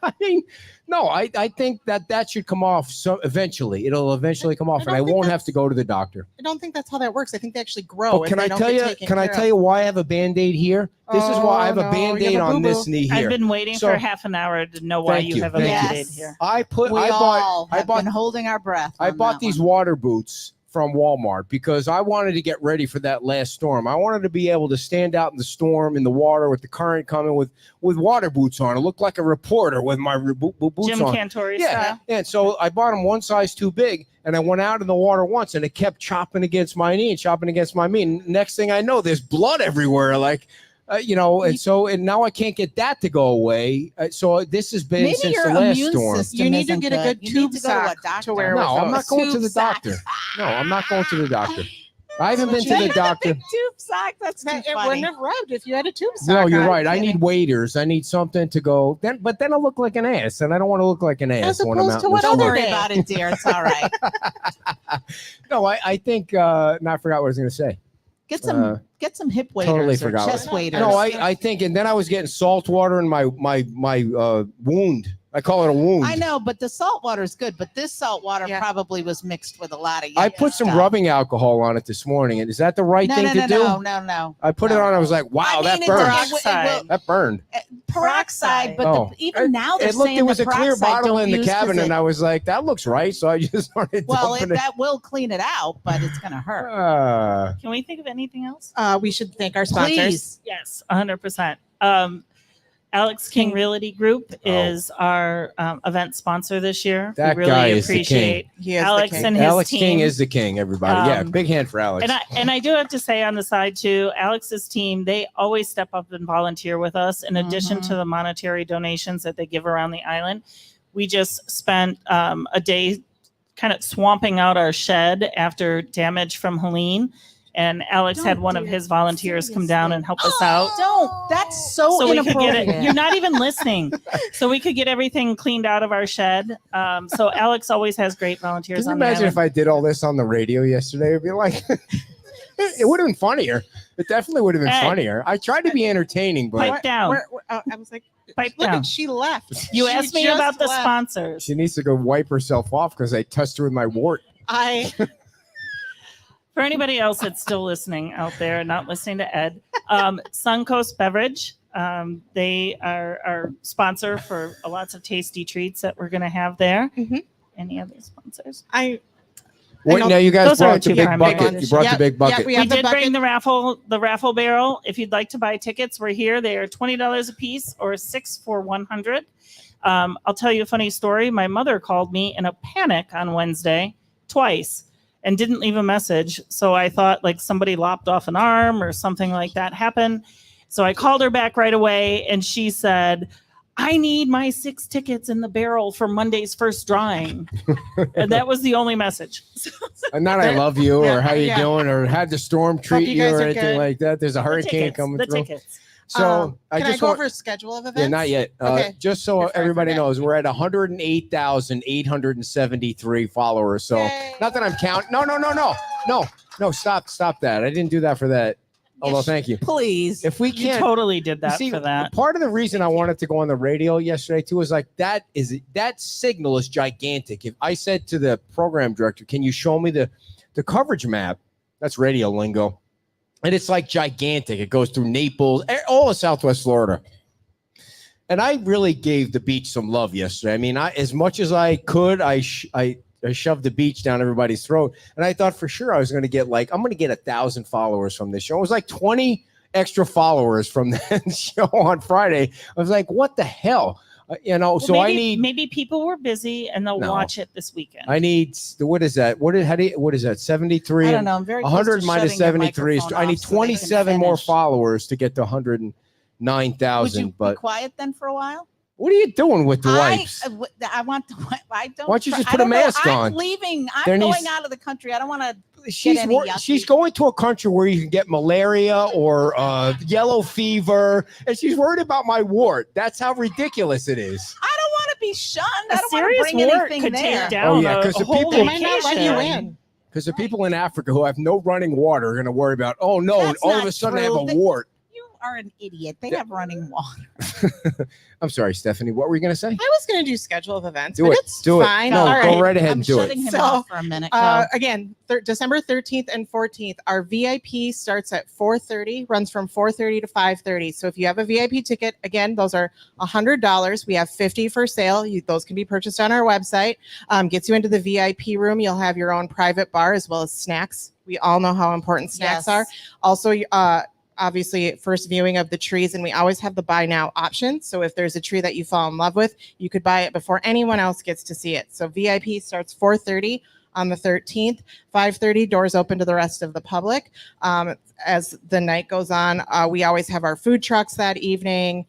I mean, no, I think that should come off. So eventually, it'll eventually come off, I and don't I think won't have that's- to go to the doctor. I don't think that's how that works. I think they actually grow. Oh, if can they I don't tell get you? taken Can I care tell of. you why I have a Band-Aid here? This is why I have Oh, a no, you Band-Aid have a on this boo-boo. knee I've here. been waiting So- for half an hour to know why Thank you you, have a thank you. Band-Aid Yes. here. I We all have bought been holding our breath. I on bought that these one. water boots from Walmart because I wanted to get ready for that last storm. I wanted to be able to stand out in the storm in the water with the current coming with water boots on. I looked like a reporter with my boots Jim on. Cantori Yeah, style. and so I bought them one size too big, and I went out in the water once, and it kept chopping against my knee and chopping against my knee. And next thing I know, there's blood everywhere, like. And now I can't get that to go away. So this has been Maybe since your the last immune storm. system You need to isn't get a good You tube need to go to a sock doctor. to wear No, with I'm not those. going to Tube the sock. doctor. No, I'm not going to the doctor. I haven't been to you the need. doctor. Tube sock. That's too It funny. wouldn't have rubbed if you had a tube sock. No, you're on. right. I need waders. I need something to go. But then I look like an ass, and I don't want to look like an ass As when I'm opposed out to in the what Don't other storm. worry day? about it, dear. It's all right. No, I think. No, I forgot what I was going to say. Get some hip waders Totally or forgot. chest waders. No, I think, and then I was getting salt water in my wound. I call it a wound. I know, but the salt water is good. But this salt water Yeah. probably was mixed with a lot of. I yucky put some stuff. rubbing alcohol on it this morning, and is that the right No, thing no, to no, do? no. I put it No. on. I was like, wow, I that mean, burned. Peroxide. That burned. Peroxide, but Oh. even now they're It looked. saying There was the a clear peroxide bottle don't in the use 'cause cabin, it- and I was like, that looks right. So I just started well, dumping it. that will clean it out, but it's gonna hurt. Can we think of anything else? We should thank our sponsors. Please. Yes, 100%. Alex King Realty Group is our event sponsor this year. That we really guy is the king. appreciate He is Alex the king. and his Alex team. King is the king. Everybody, yeah, Um, big hand for Alex. And I do have to say on the side too, Alex's team, they always step up and volunteer with us. In addition to the monetary donations that they give around the island, we just spent a day kind of swamping out our shed after damage from Helene. and Alex had Don't one of do his it. volunteers come down Seriously. and help us out. Don't. That's so, So we could get inappropriate. it. You're not even listening. So we could get everything cleaned out of our shed. So Alex always has great volunteers. Can you on the imagine island. if I did all this on the radio yesterday? It'd be like, it would have been funnier. It definitely would have been Ed. funnier. I tried to be entertaining, but Pipe down. I was like, Pipe look, down. she left. You She asked me just about the left. sponsors. she needs to go wipe herself off because I touched her with my wart. For anybody else that's still listening out there and not listening to Ed, Suncoast Beverage, they are our sponsor for lots of tasty treats that we're going to have there. Mhm. Any other sponsors? What, know- now you guys Those are brought the two big primary bucket. You ones. brought Yep, the big yep, bucket. we We have the did bring bucket. the raffle barrel. If you'd like to buy tickets, we're here. They are $20 a piece or $6 for 100. I'll tell you a funny story. My mother called me in a panic on Wednesday twice and didn't leave a message. So I thought like somebody lopped off an arm or something like that happened. So I called her back right away and she said, I need my 6 tickets in the barrel for Monday's first drawing. And that was the only message. And not I love you or Yeah, how you yeah. doing or had the storm treat you you guys or are anything good. like that. There's a The hurricane tickets, coming the through. tickets. So I Can I just go want, over schedule of events? yeah, not yet. Okay. Just so Before I everybody forget. knows, we're at 108,873 followers. So Yay. not that I'm counting. No. Stop that. I didn't do that for that. Although, thank you. Please. If we You can't, totally did you that see, for that. part of the reason I wanted to go on the radio yesterday too is like that signal is gigantic. If I said to the program director, "Can you show me the coverage map?" That's radio lingo, and it's like gigantic. It goes through Naples, all of Southwest Florida. And I really gave the beach some love yesterday. I mean, as much as I could, I shoved the beach down everybody's throat. And I thought for sure I was going to get I'm going to get 1,000 followers from this show. It was like 20 extra followers from that show on Friday. I was like, what the hell? Well, so maybe people were busy and they'll No. watch it this weekend. I need, what is that? What is that? 73? I don't know. I'm very close to 100 minus shutting your 73 is, microphone I need off so they can 27 more finish. followers to get to Would you 109,000. be But quiet then for a while? what are you doing with the wipes? I want the. I don't. Why don't you just I put a don't know. mask I'm on? leaving. There I'm going needs- out of the country. I don't want to. She's any yucky. she's going to a country where you can get malaria or yellow fever, and she's worried about my wart. That's how ridiculous it is. I don't want to be shunned. I A don't want to serious bring wart anything could there. take down Oh, yeah, 'cause a the whole people- They might not let you vacation. in. Because the people in Africa who have no running water are going to worry about, oh no, That's all of not a sudden I true. have a wart. You are an idiot. They Yeah. have running water. I'm sorry, Stephanie. What were you going to say? I was going to do schedule of events, Do but it. it's Do it. fine. No, All go right. right ahead I'm and do shutting it. him So, off for a minute. Again, December 13th and 14th, our VIP starts at 4:30, runs from 4:30 to 5:30. So if you have a VIP ticket, again, those are $100. We have 50 for sale. Those can be purchased on our website. Gets you into the VIP room. You'll have your own private bar as well as snacks. We all know how important snacks Yes. are. Also, obviously, first viewing of the trees, and we always have the buy now option. So if there's a tree that you fall in love with, you could buy it before anyone else gets to see it. So VIP starts 4:30 on the 13th, 5:30 doors open to the rest of the public. As the night goes on, we always have our food trucks that evening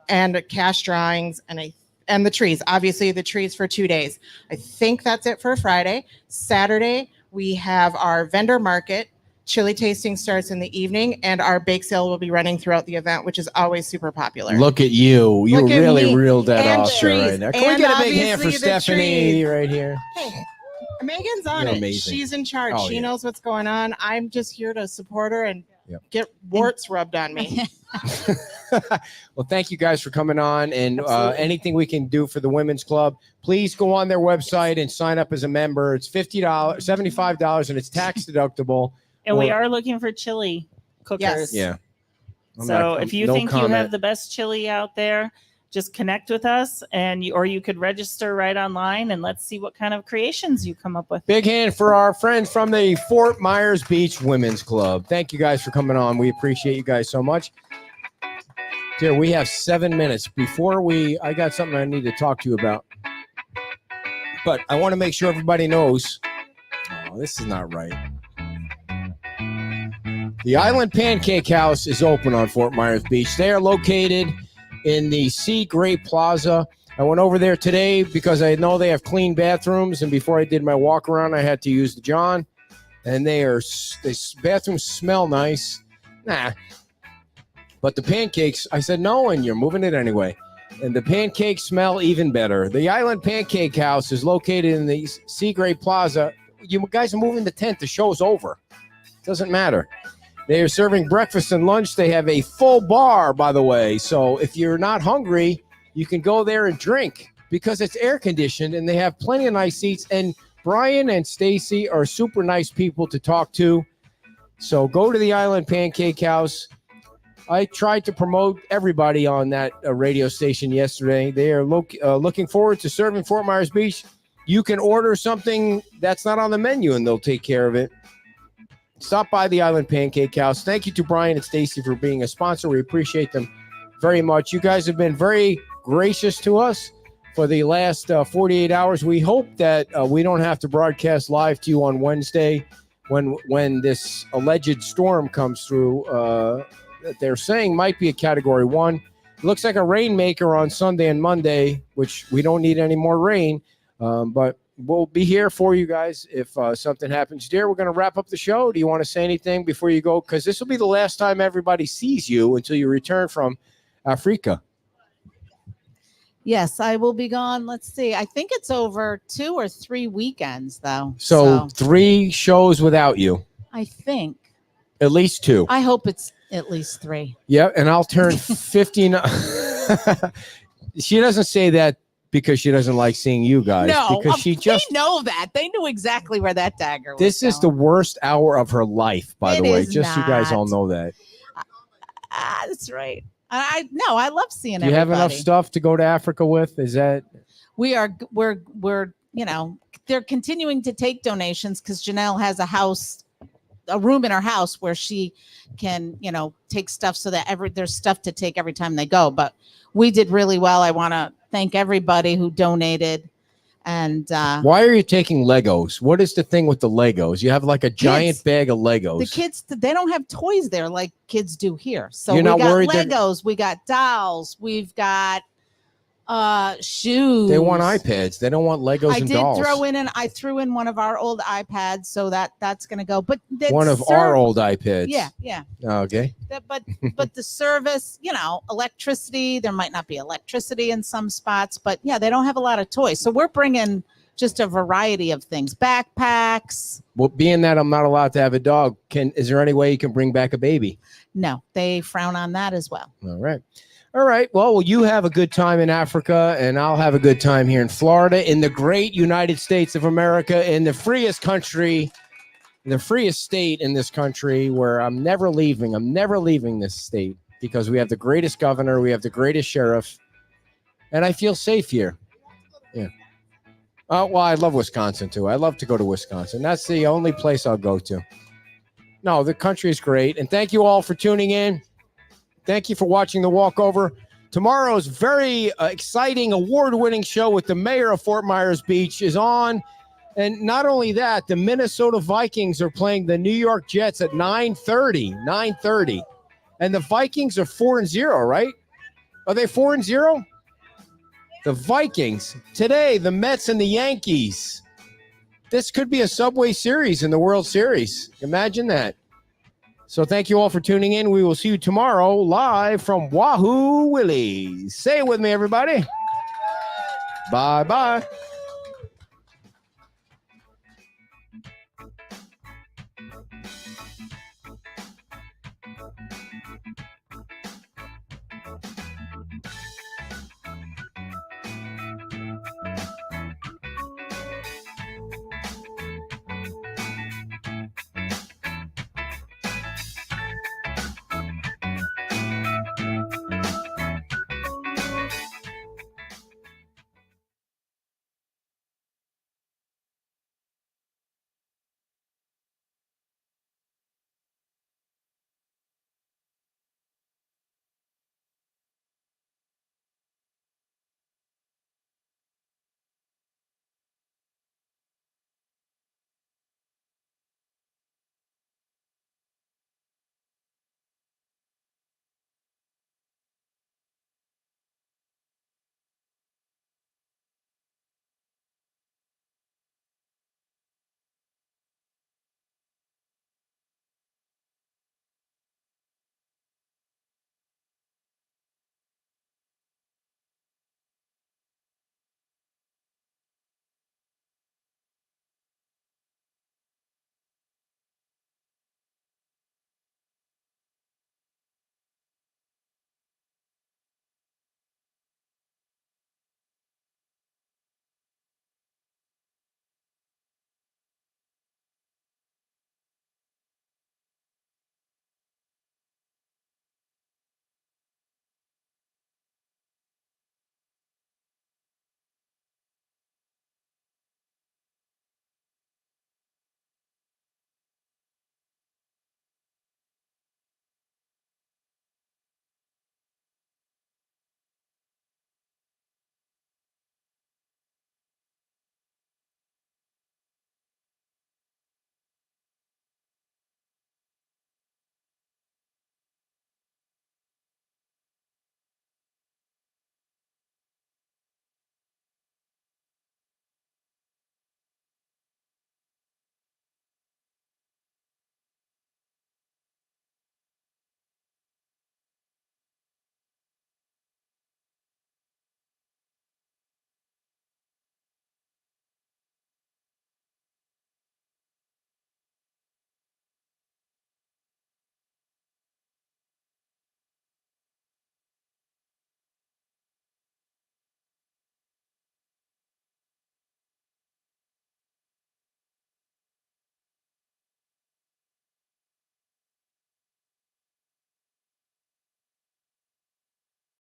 and cash drawings and the trees. Obviously, the trees for 2 days. I think that's it for Friday. Saturday, we have our vendor market. Chili tasting starts in the evening, and our bake sale will be running throughout the event, which is always super popular. Look at you. You Look at really me. reeled that And off there trees. right now. Can we And get a big hand for obviously the Stephanie trees. right here? Hey, Megan's on You're it. amazing. She's in charge. Oh, she yeah. knows what's going on. I'm just here to support her and Yep. get warts rubbed on me. Well, thank you guys for coming on. And Absolutely. anything we can do for the Women's Club, please go on their website and sign up as a member. It's $50, $75, and it's tax deductible. And we Or- are looking for chili cookers. Yes. Yeah. I'm So not- if you no think you comment. have the best chili out there, just connect with us or you could register right online and let's see what kind of creations you come up with. Big hand for our friends from the Fort Myers Beach Women's Club. Thank you guys for coming on. We appreciate you guys so much. Dear, we have 7 minutes before I got something I need to talk to you about. But I want to make sure everybody knows. Oh, this is not right. The Island Pancake House is open on Fort Myers Beach. They are located in the Sea Great Plaza. I went over there today because I know they have clean bathrooms, and before I did my walk around, I had to use the John. and bathrooms smell nice. Nah. But the pancakes, I said no, and you're moving it anyway. And the pancakes smell even better. The Island Pancake House is located in the Seagrave Plaza. You guys are moving the tent. The show's over. Doesn't matter. They are serving breakfast and lunch. They have a full bar, by the way. So if you're not hungry, you can go there and drink because it's air conditioned and they have plenty of nice seats. And Brian and Stacy are super nice people to talk to. So go to the Island Pancake House. I tried to promote everybody on that radio station yesterday. They are looking forward to serving Fort Myers Beach. You can order something that's not on the menu, and they'll take care of it. Stop by the Island Pancake House. Thank you to Brian and Stacy for being a sponsor. We appreciate them very much. You guys have been very gracious to us for the last 48 hours. We hope that we don't have to broadcast live to you on Wednesday when this alleged storm comes through. That they're saying might be a Category 1. It looks like a rainmaker on Sunday and Monday, which we don't need any more rain. But we'll be here for you guys if something happens. Dear, we're going to wrap up the show. Do you want to say anything before you go? Because this will be the last time everybody sees you until you return from Africa. Yes, I will be gone. Let's see. I think it's over 2 or 3 weekends, though. So 3 shows without you. I think. At least 2. I hope it's at least 3. Yeah, and I'll turn 50. She doesn't say that because she doesn't like seeing you guys. No, because they know that. They knew exactly where that dagger was. This is the worst hour of her life, by the way. Just so you guys all not. know that. That's right. I love seeing Do you everybody. have enough stuff to go to Africa with? Is that we're they're continuing to take donations because Janelle has a room in her house where she can, take stuff so that there's stuff to take every time they go. But we did really well. I want to thank everybody who donated. And why are you taking Legos? What is the thing with the Legos? You have like a giant bag of Legos. The kids, they don't have toys there like kids do here. So You're we not got worried Legos, we got dolls, we've got shoes. They want iPads. They don't want Legos and dolls. I threw in one of our old iPads, so that's gonna go. But one of our old iPads. Yeah. Okay. But the service, electricity. There might not be electricity in some spots, but yeah, they don't have a lot of toys. So we're bringing just a variety of things, backpacks. Well, being that I'm not allowed to have a dog, is there any way you can bring back a baby? No, they frown on that as well. All right. Well, you have a good time in Africa, and I'll have a good time here in Florida, in the great United States of America, in the freest country, the freest state in this country, where I'm never leaving. I'm never leaving this state because we have the greatest governor, we have the greatest sheriff, and I feel safe here. Yeah. Well, I love Wisconsin, too. I love to go to Wisconsin. That's the only place I'll go to. No, the country is great, and thank you all for tuning in. Thank you for watching The Walkover. Tomorrow's very exciting award-winning show with the mayor of Fort Myers Beach is on. And not only that, the Minnesota Vikings are playing the New York Jets at 9:30. And the Vikings are 4-0, right? Are they 4-0? The Vikings. Today, the Mets and the Yankees. This could be a Subway Series in the World Series. Imagine that. So thank you all for tuning in. We will see you tomorrow live from Wahoo Willie's. Say it with me, everybody. Bye-bye.